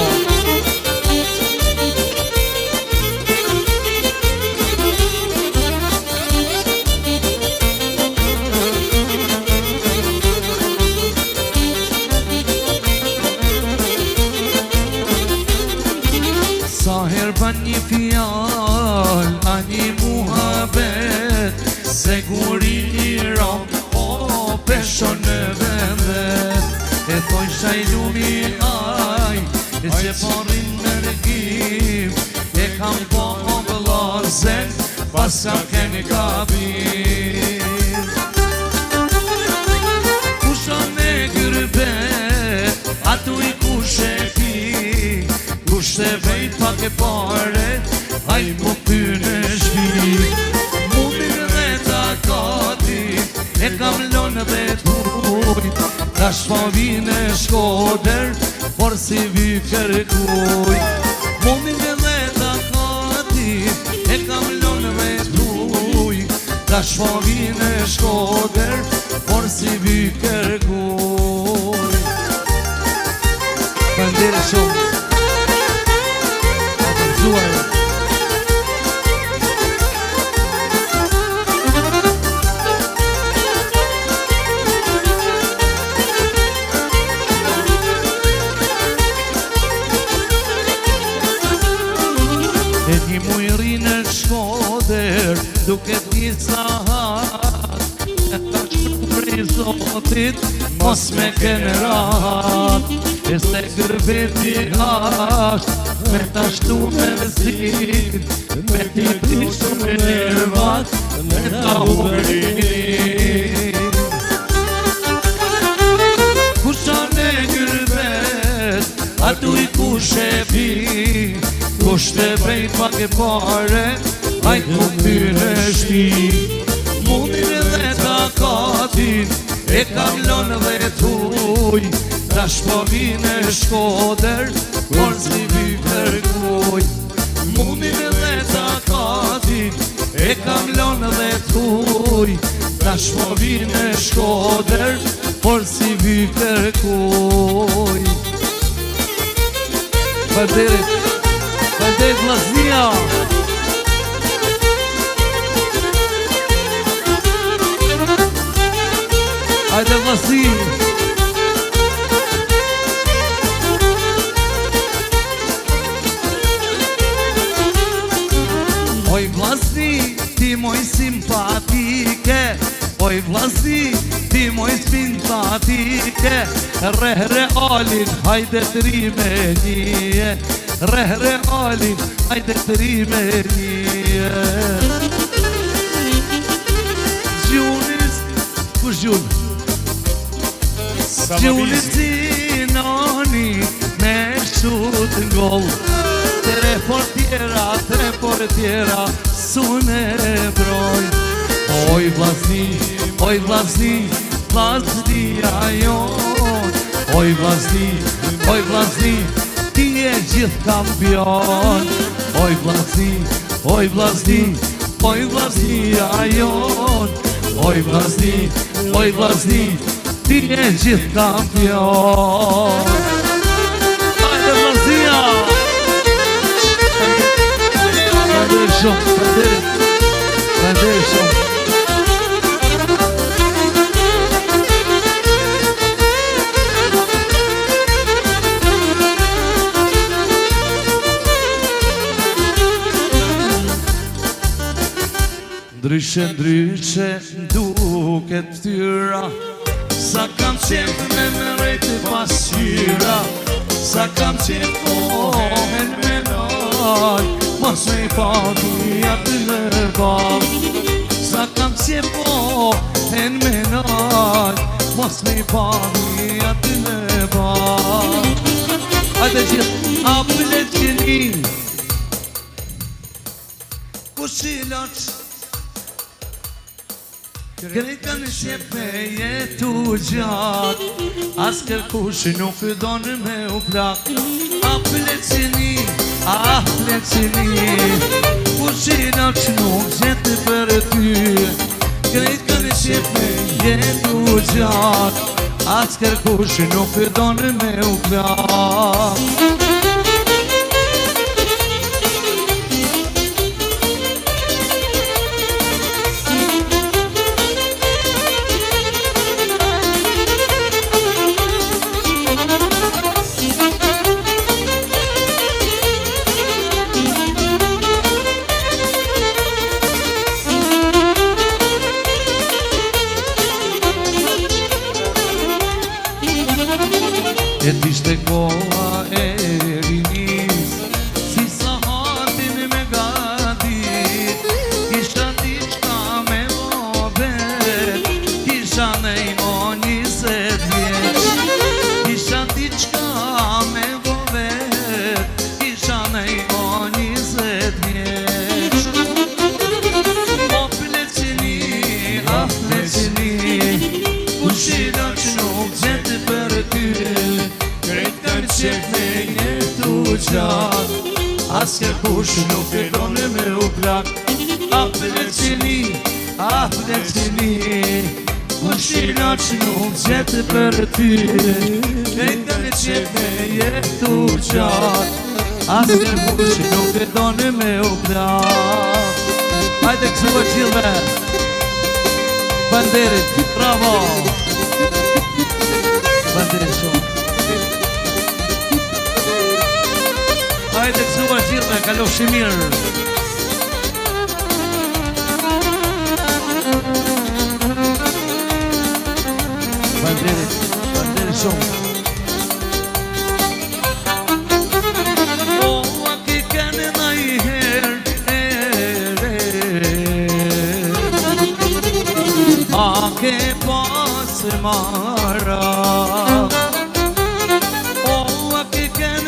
Ban një fjall, a një muhabet, se guri një ram, o peshon në vendet. E thoj shaj lumi aj, e që parin në rëgjim, e kam po o vëllazen, pas kam keni kabim. Kusha me gërbet, atu i kushe ki, kushte vejt pak e pare, haj mu pyne shpi. Mundin dhe takati, e kam lonë dhe t'uj, tash pa vine Shkodër, por si vi kërkuj. Mundin dhe takati, e kam lonë dhe t'uj, tash pa vine Shkodër, por si vi kërkuj.
Faleminderit shumë.
E një mujri në Shkodër, duke t'i sahat, e ta shpër i Zotit, mos me kene rahat. E se gërbeti ashtë, me ta shtu me vësit, me t'i prishu me nervat, me ta uberit. Kusha ne atu i kush e pi, kush të brejt pak e pare, hajt mu ty në shpi. Mundin edhe takatin, e kalon dhe tuj, tash po vine Shkodër, por si vi kërkuj. Mundin edhe takatin, e kalon dhe tuj, tash po vine Shkodër, por si vi kërkuj.
Banderit Vllaznia. Hajde Vllazni.
Oj Vllazni, ti moj simpatike, oj Vllazni, ti moj simpatike, rehre alin, hajde të rime nije, rehre alin, hajde të rime nije. Gjunis, kush gjun? Gjunis Zinoni, me shut ngol, tre portiera, sune broj. Oj Vllazni, Vllaznia jon. Oj Vllazni, ti e gjithë kampion. Oj Vllazni, Vllaznia jon. Oj Vllazni, ti e gjithë kampion. Hajde Vllaznia.
Banderit shumë, banderit shumë.
Ndryshe duket ftyra, sa kam qef me mërejt e pasqyra, sa kam qef kohen me noj, mos me i pati atë në bam. Sa kam qef kohen me noj, mos me i pati atë në bam.
Hajde gjithë.
Aplet qeni, kush i loq, krejt kanë qep me jetu gjatë, as kërkush nuk donë me u plak. Aplet qeni, kush i loq nuk gjetë për ty, krejt kanë qep me jetu gjatë, as kërkush nuk donë me u plak.
E t'ishte koha e rinis,
si sa hatin me gadit, kisha diçka me vobet, kisha nejmo 20 vjeq, kisha diçka me vobet, kisha nejmo 20 vjeq. O pleqeni, pleqeni, kush i loq nuk gjetë për ty, krejt kanë qef me jetu gjatë, as kërkush nuk e donë me u plak. Pleqeni, kush i loq nuk gjetë për ty, krejt kanë qef me jetu gjatë, as kërkush nuk e donë me u plak.
hajde kësu e qilve. Banderit, bravo. Banderit shumë. Hajde kësu e qilve, kalofshi mirë. Banderit shumë.
Ke pas mara, o ke ken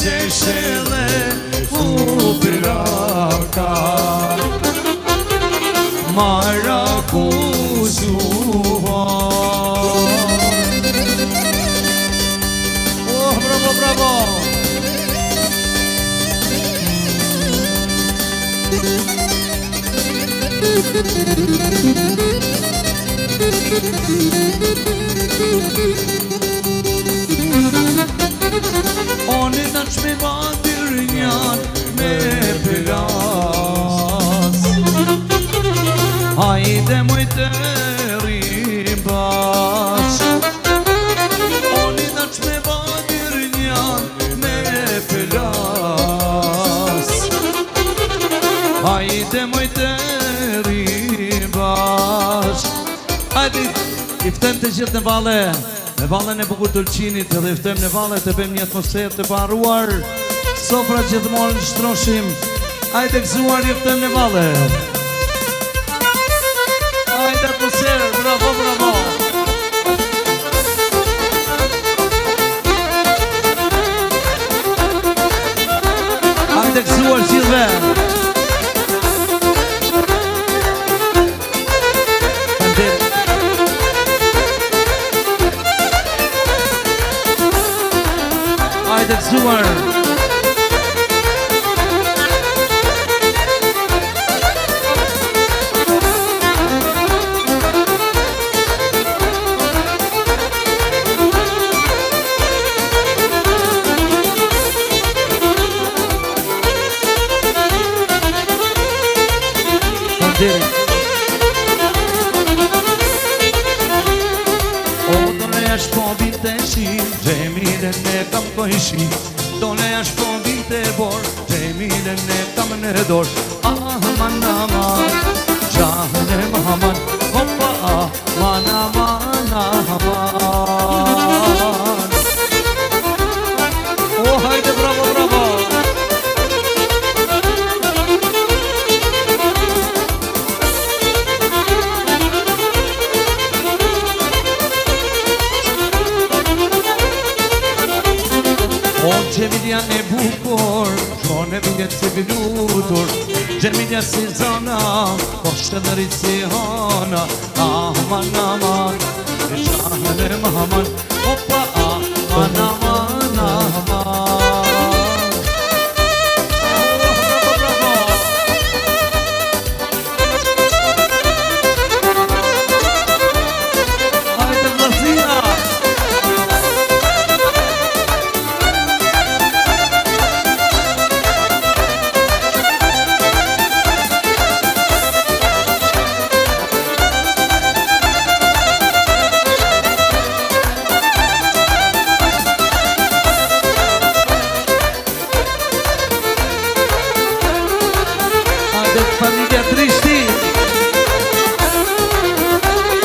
qeshele u piraka Maracuzuha Oh, bravo, bravo Oni në qme batir njan me plas Hajde moj të ribas Oni në qme batir njan me plas Hajde moj të ribas Hajde, iftem të gjithë në vale Me valën e bukur Tulqinit dhe iftem në vale të bëjmë një atmosferë të paruar Sofra gjithmonë në shtroshim Ajde gëzuar iftem në vale Ajde atmosferë, bravo, bravo Ajde gëzuar gjithve Ajde gëzuar O, dole është po vite shi Gjemilen e kam kojshi Dole është po vite bor Gjemilen e kam në dor Aman, aman Gjahne maman Hoppa, aman, aman, aman O, hajde, bravo, bravo Gjemilja e bukur, shone vjet si vilutur Gjemilja si zana, po shtëndërit si hana Aman, aman, e qahën e maman Opa, aman, aman, aman Hajde vllazia Famiglia Tristi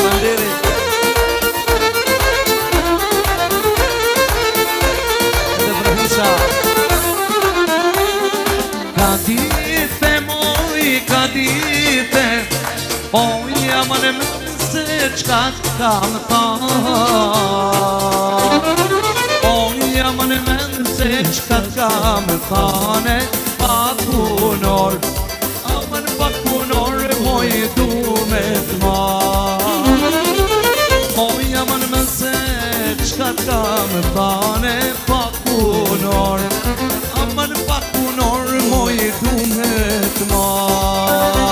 Bandere Dhe Brahisa Kadite moj, kadite Oj, aman e më se qka t'kam than Oj, aman e më se qka t'kam thane Pa punor Pak punor moj du me t'man Moj aman më se qka t'kam thane Pak punor Aman pak punor moj du me t'man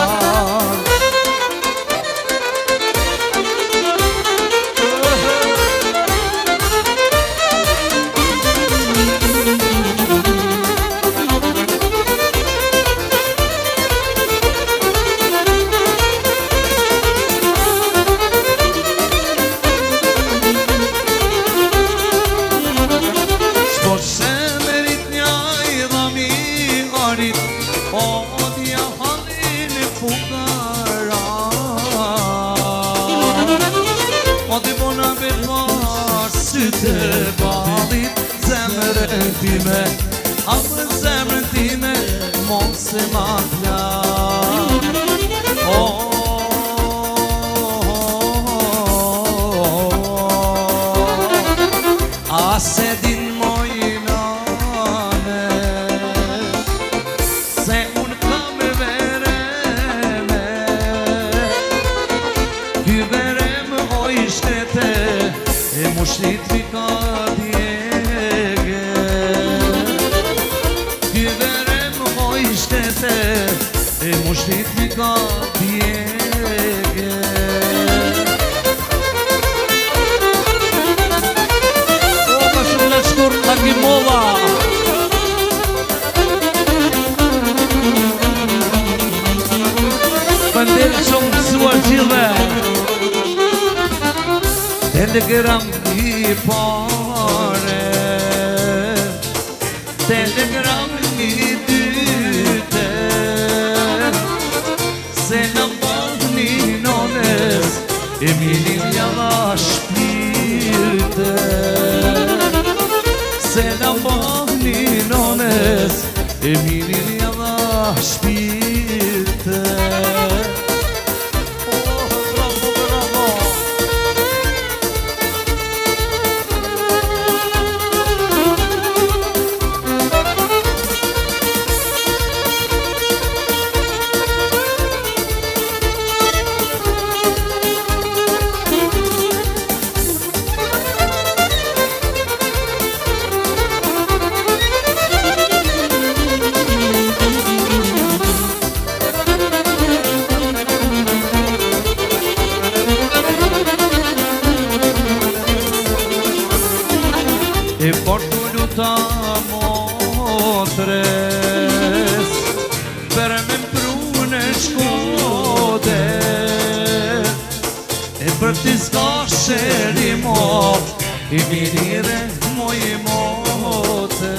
Time, amë zemrën time, mos se ma t'la A se din moj nane se e mushtit mi ka djege. O, ka shumë në shkur Akimova. Përndelë shumë mësuar gjithve. Telegram i pare, telegram i dyte, se në bëni nones e Emilia dha shpirte. Se në bëni nones e Emilia dha shpirte. E portu ta motres për me mprune shkode e për t'i s'ka sheri mo i mirire moj mote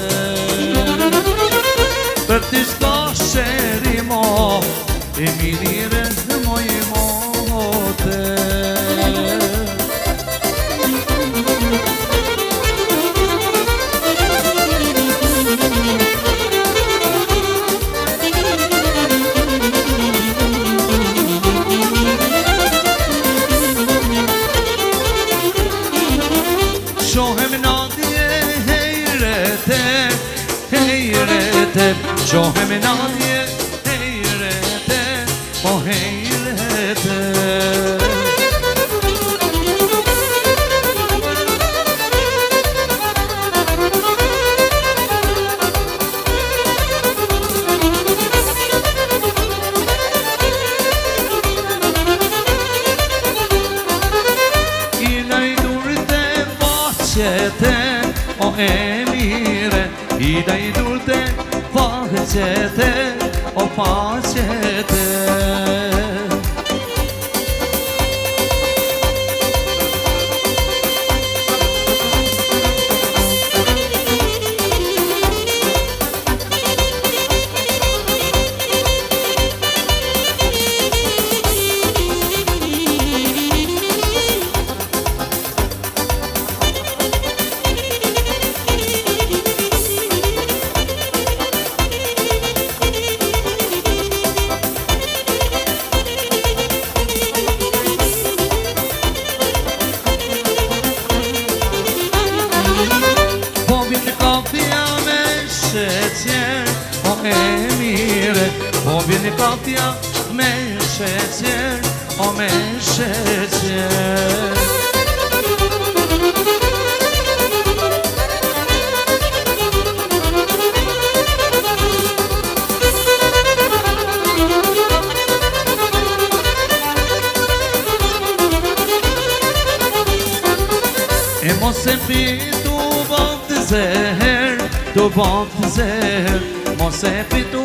për t'i s'ka sheri mo i mirire moj mote. Shohem nadje hejrete, hejrete. Shohem nadje hejrete, o hejrete. O emire, i da i durte, faqete, o faqete. O emire, po vjeni kafja me sheqer, o me sheqer. E mos e pitu bëndë zeher, tu bëndë zeher. Mos e pitu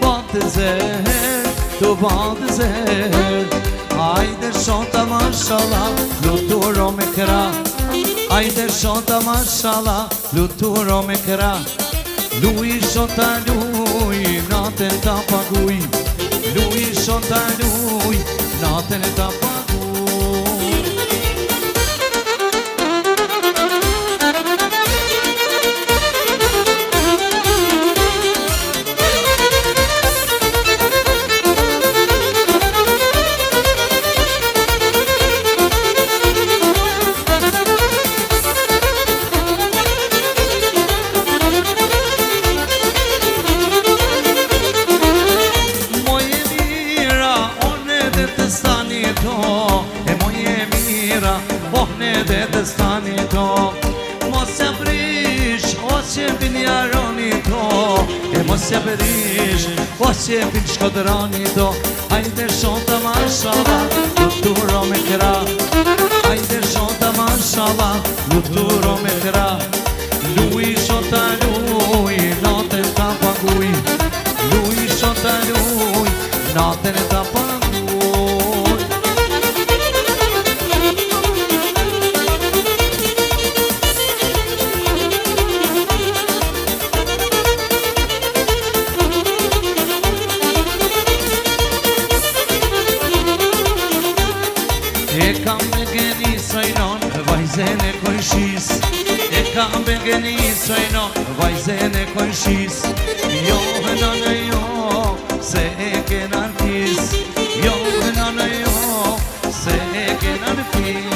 bëndë zeher, tu bëndë zeher. Hajde shota mashallah, luturo me kra. Hajde shota mashallah, luturo me kra. Lui shota lui, natën ta paguj. Lui shota lui, natën ta paguj. Mos e prish, o që binjaroni to, e mos je perish, mos je pin Shkodrani do. Hajde shonta mashallah, luturo me kra. Hajde shonta mashallah, luturo me kra. Lui shonta lui, natën ta paguj. Lui shonta lui, natën ta paguj. E kam me geni sojnon, vajzen e kojshis. E kam me geni sojnon, vajzen e kojshis. Jo nënë jo, se e kena n'kis. Jo nënë jo, se e kena n'kis.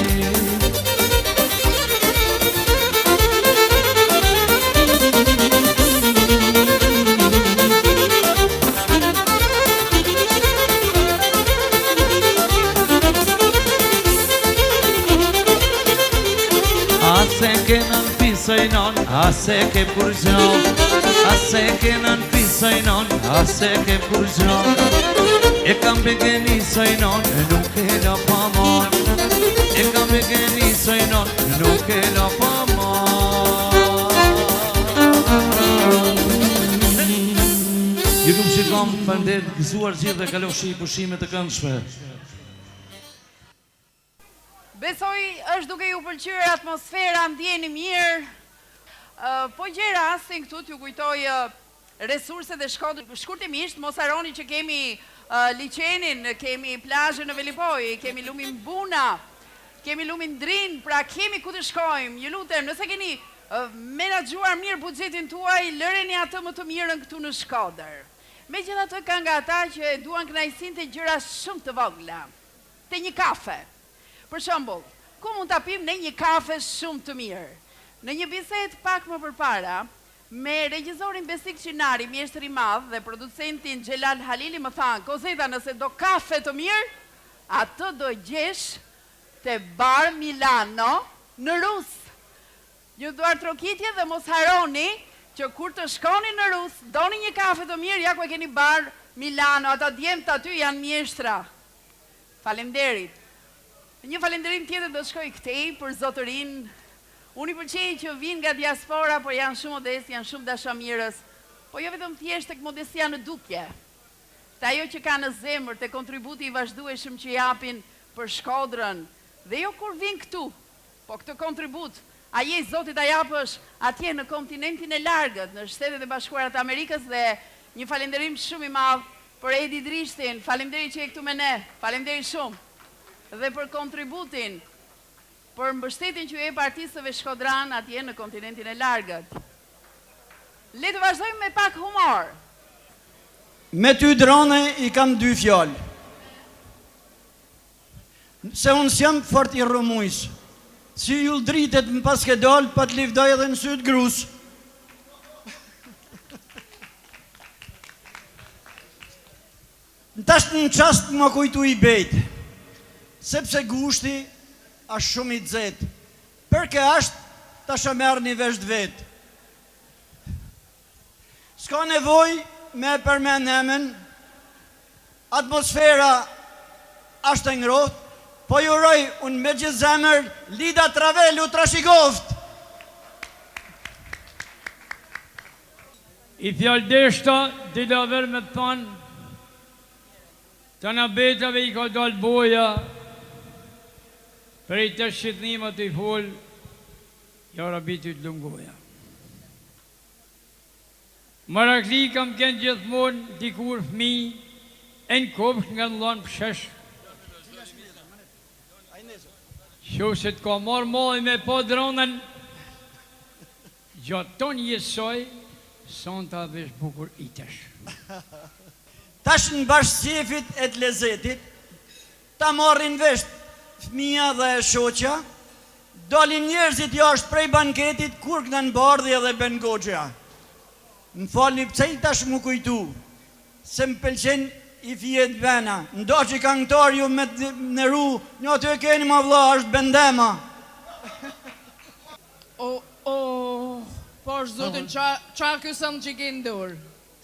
Ase ke nën pisoj non, ase ke burgjo. Ase ke nën pisoj non, ase ke burgjo. E kam begeni soj non, nuk e la pa mon. E kam begeni soj non, nuk e la pa mon. Ju këmë shikam përndet gëzuar gjithë dhe kaloshi i pushime të këndshme.
Besoj është duke ju pëlqyer atmosfera, ndjeni mirë. Po gjera rastin këtu t'ju kujtoj resurset e Shkodrës. Shkurtimisht, mos harroni që kemi liçenin, kemi plazhin në Velipoj, kemi lumin Buna, kemi lumin Drin, pra kemi ku të shkojmë. Ju lutem, nëse keni menaxhuar mirë buxhetin tuaj, lëreni atë më të mirën këtu në Shkodër. Megjithatë ka nga ata që duan kënaqësinë të gjëra shumë të vogla. Te një kafe. Për shembull, ku mund ta pim në një kafe shumë të mirë? Në një bisedë pak më përpara me regjisorin Besik Çinari, mjeshtër i madh dhe producentin Xhelal Halili më thanë, Kozeta, nëse do kafe të mirë, atë do gjesh te Bar Milano në Rus. Ju duar trokitje dhe mos harroni që kur të shkoni në Rus, doni një kafe të mirë, ja ku e keni Bar Milano, ata djemtë aty janë mjeshtra. Faleminderit. Një falënderim tjetër do shkoj këtej për zotërinë. Unë i pëlqej që vinë nga diaspora, por janë shumë modest, janë shumë dashamirës. Po jo vetëm thjesht tek modestia në dukje. Te ajo që ka në zemër, te kontributi i vazhdueshëm që japin për Shkodrën. Dhe jo kur vinë këtu, po këtë kontribut, a je Zotit ta japësh atje në kontinentin e largët, në Shtetet e Bashkuara të Amerikës, dhe një falënderim shumë i madh për Edi Drishtin. Faleminderit që je këtu me ne. Faleminderit shumë. Dhe për kontributin, për mbështetjen që jep artistëve shkodran atje në kontinentin e largët. Le të vazhdojmë me pak humor.
Me ty drone i kam dy fjalë. Se unë s'jam fort i rrëmujës. Si ju dritet më pas ke dalë, pa të livdoj edhe në sytë grus. Në tash në qast më kujtu i bejtë. Sepse gushti është shumë i xetë. Përke ashtë ta shëmerë një vesh vetë. S'ka nevoj me përmen emën, atmosfera është e ngrohtë, po juroj unë me gjithë zemër Lida Travelu Trashikoft.
I fjallëdeshta, dila verë me të thanë, të në betave i ka dalë boja, për i të shqitnimat i folë, ja rabitit lungoja. Marakli kam kënë gjithmonë dikur fmi, e në kopsh nga në lanë pëshesh. Që se të ka marë mali me po dronën, gjatë ton jesoj, son të avesh bukur i tesh.
Tash në bashkësjefit e të lezetit, ta marrin vesht fëmija dhe e shoqja, dalin njerëzit jashtë prej banketit, kur kënë në bardhja dhe ben goxha. Më falni pëcej tash më kujtu, se më pëlqen i fjet vena, ndo që këngëtar ju me në ru, një aty e keni ma vla, është bendema.
Po është zotin, qa kësëm që ke ndurë?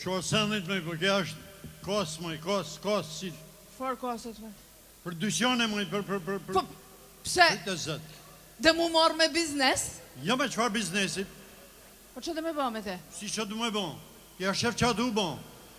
Qo senit me, për kja është kos, moj, kos, si...
Far kosët, me.
Për dyshone, moj, për...
Pse?
Për të zëtë.
Dhe mu morë me biznes?
Jo me qëfar biznesit.
Po që dhe me bo me te?
Si që du me bo. Kja shef që du bo.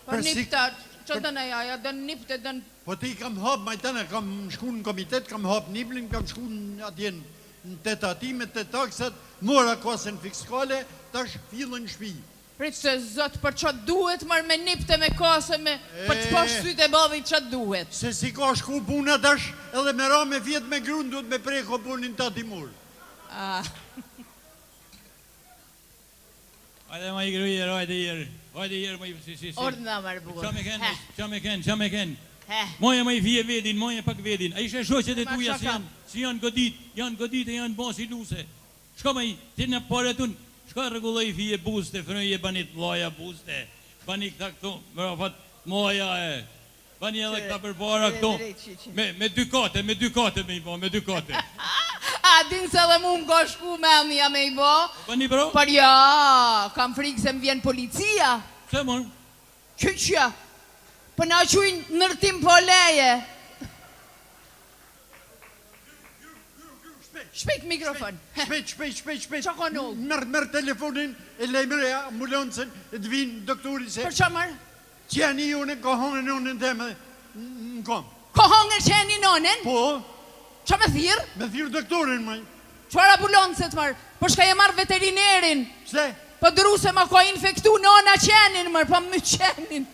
Për niptar, që dhe në jaja, dhe nipte, dhe në...
Po ti kam hap, majtene, kam shku në komitet, kam hap niplin, kam shku në atje në tetatimet, të taksat, mora kosën fiskale, tash fillën shpi.
Pritë se zot, për që duhet mërë me nipte me kosë, për që po shtyt e bodhi që duhet.
Se si ka shku puna tash, edhe me ra me vjet me grun, duhet me preko punin të atimur.
Hajde ma i grujer, hajde jer, ma i si.
Ordna marë bukur.
Qa me ken. Moje ma i fije vedin, moje pak vedin. A ishe shoqet e tuja si janë godit e janë bon si luse. Shko ma i, ti në pare tun, shko regulloj fije buste, frëje banit loja buste, bani këta këtu, më rafat moja e, bani edhe këta për para këtu, me dy kate me i bo, me dy kate.
A din se dhe mu më go shku me amija me i bo?
Bani bro?
Për ja, kam frikë se më vjen policia.
Se mon?
Qyqja, për na qujnë nërtim po leje. Shpejt mikrofon.
Shpejt.
Qa ka null?
Mërë telefonin, e lejmëre ambulancën, e të vinë doktori se...
Për qa mërë?
Qeni jone, ka hongën jonen të me në kom.
Ka hongër qeni nonen?
Po.
Qa me thirë?
Me thirë doktorin, maj.
Qfar ambulancët mërë? Për shka je marë veterinerin?
Se?
Për dëru se ma ka infektu nona qenin mërë, për më qenin.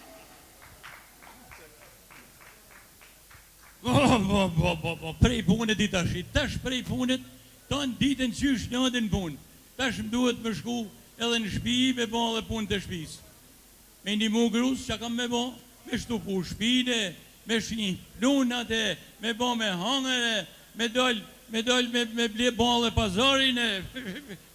Prej punët i tash prej punët, tonë ditën qysh një dhe në punë. Tash më duhet më shku edhe në shpi me bo dhe punë të shpis. Me një mu grus që kam me bo, me shtupu shpide, me shinj lunate, me bo me hangere, me doll me ble bo dhe pazarin e...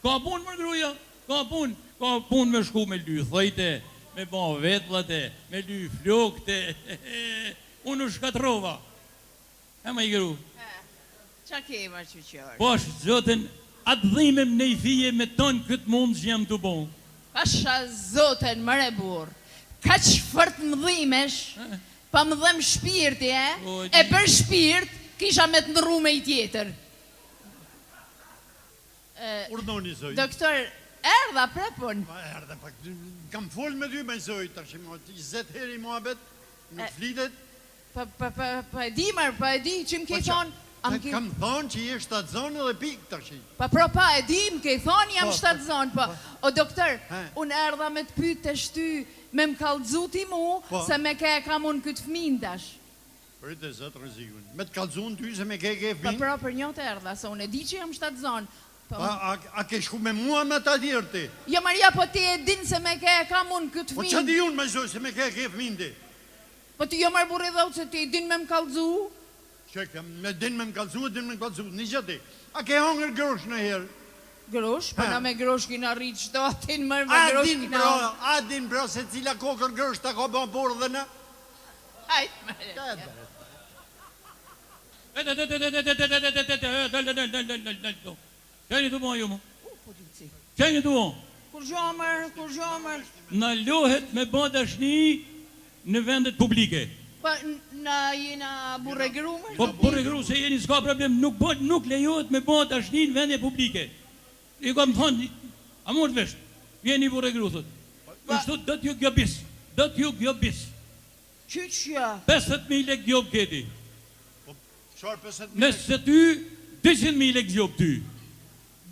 Ka punë më gruja, ka punë me shku me ly thëjte, me bo vetlate, me ly flokte, unë u shkatrova. E ma i gru.
Qa kema që qërë?
Po është, zotën, atë dhimem në i fije me tonë këtë mund që jam të bo.
Pasha zotën, mëre burë, ka që fërt më dhimesh, pa më dhem shpirti, e për shpirt, kisha me të nërru me i tjetër.
Urdoni, zoj.
Doktor, erdha prepun?
Erdha, pak, kam fol me dy me zoj, tash, 20 heri muabet, nuk flitet.
Pa e di mërë, pa e di që më ke thonë...
Kam thonë që je shtatë zonë dhe pikë të shi.
Pa e di më ke thonë jam shtatë zonë, pa. O doktor, unë erdha me të pytë të shty, me më kalëzu ti mu, se me ke kam unë këtë fmin dash.
Për të zëtë rëzikun. Me të kalëzu në ty se me ke fmin?
Pa për një të erdha, se unë e di që jam shtatë zonë.
A ke shku me mua me ta djerë ti?
Jo Maria, po ti e din se me ke kam unë këtë fmin.
Po që di unë me zoj se me ke fmin ti?
Po ti jo marë burri dhautë se ti din me më kalëzu?
Që me din me më kalëzu, një gjëti. A ke hongër grosh në herë?
Grosh? Pa na me grosh kina rritë qëto, atin mërë me grosh kina...
A din bro se cila kokër grosh ta ka bën porë dhe në?
Hajtë mërë.
Qeni të bon ju mu? Qeni të bon?
Kur gjomër?
Në lohet me bon dashni në vendet publike.
Pa në jena burre grumër?
Po burre gru se jeni s'ka problem, nuk lejohet me bon dashni në vendet publike. I kam thonë, a mund të vesht, jeni burre gru, thot. Kështu do t'ju gjobis.
Qyqja?
50.000 lek gjob këti.
Qarë 50.000?
Nëse ty, 200.000 lek gjob ty.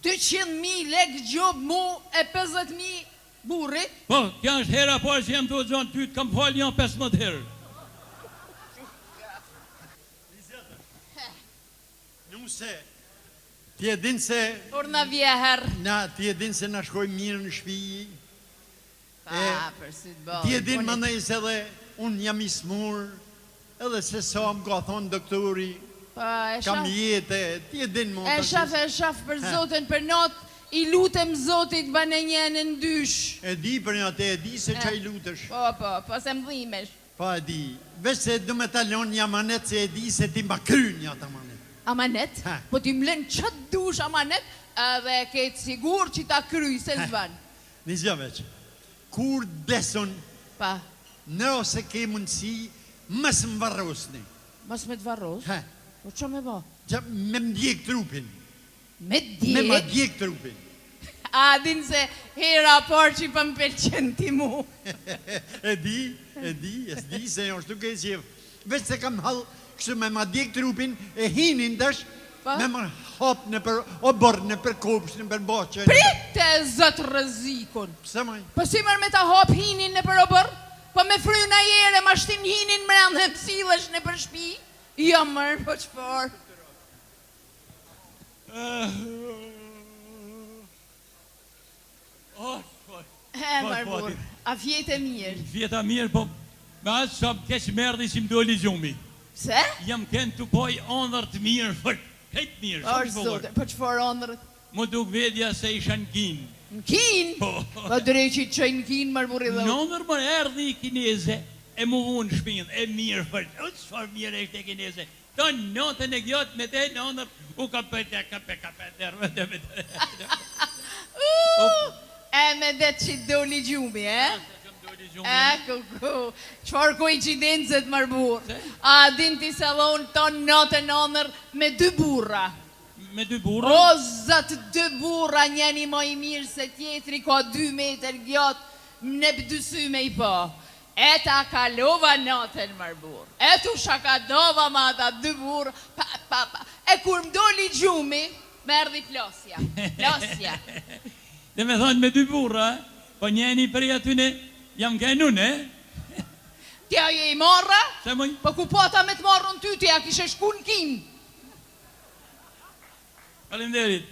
200.000 lek gjob mu e 50.000 burrit?
Po, kja është hera parë që jam të o gjonë ty, të kam falë janë 15 herë.
Nuse, ti e din se...
Por në vjeher.
Ti e din se në shkoj mirë në shpi.
Për sy të bëllë.
Ti e din më nejse edhe unë jam i smur, edhe se sa më ka thonë doktori, kam jetë, ti e din më...
E shaf për Zotën për notë, i lutem Zotit bëne njënë në dysh.
E di për një atë, e di se qa i lutesh.
Po se më dhimesh.
Po e di, veç se du me talon një amanet se e di se ti mba kry një atë amanet.
Amanet? Po ti mlen qëtë dush amanet, edhe ketë sigur që ta kry se zvan.
Nizja veç, kur deson
Pa.
Nëse ke mundësi, mës më varrosni.
Mos me të varros?
Ha,
Po që me ba?
me më djek trupin.
Me
Me më
djek?
djek trupin.
A din se hera por që për më pelqen ti mu.
E di, se jo shtu ke qef. Veç se kam hall, kështu me më djek trupin, e hinin dash,
Pa?
me më hop në për, o borë në për kopsh, në për boqë.
Pritte zëtë rëzikun.
Pse maj?
Po si mërë me ta hop hinin në për obër? Po me fry në jere ma shtin hinin mërën dhe pësilesh në për shpi? Jo mërë, po qëfar? Mërë burë, a vjetë e mirë?
Vjeta mirë, po me asë shumë keq merdi që më doli gjumi.
Se?
Jam kënë të poj ondër të mirë, për këtë mirë, shumë të
Zote, po qëfar ondërët?
Më duk vedja se isha në kinë.
Në kinë? Po dreqit që në kinë mërë burë i dhe.
Në ondër më erdi i kineze, e mu unë shpinë, e mirë, për qëfar mirë e shte kineze. Do notën e gjotë me te në ondër, u ka pëtja,
E me dhe që doli gjumi, Qëfar koincidencët mërë burë? A din ti se dhonë tonë notën ondër me 2 burra.
Me 2 burra?
O, zëtë 2 burra, njeni më i mirë se tjetri, ka 2 meter gjatë, në pëdysy me i po. E ta kalova notën mërë burë. E tu shakadova ma ta 2 burra, E kur më doli gjumi, me erdi plosja. Plosja.
Dhe me thonë me 2 burra, po njeni për atyne jam kënun,
Tja je i marra?
Se moj?
Po ku pata me të marrën ty, tja kishe shku në kinë.
Faleminderit.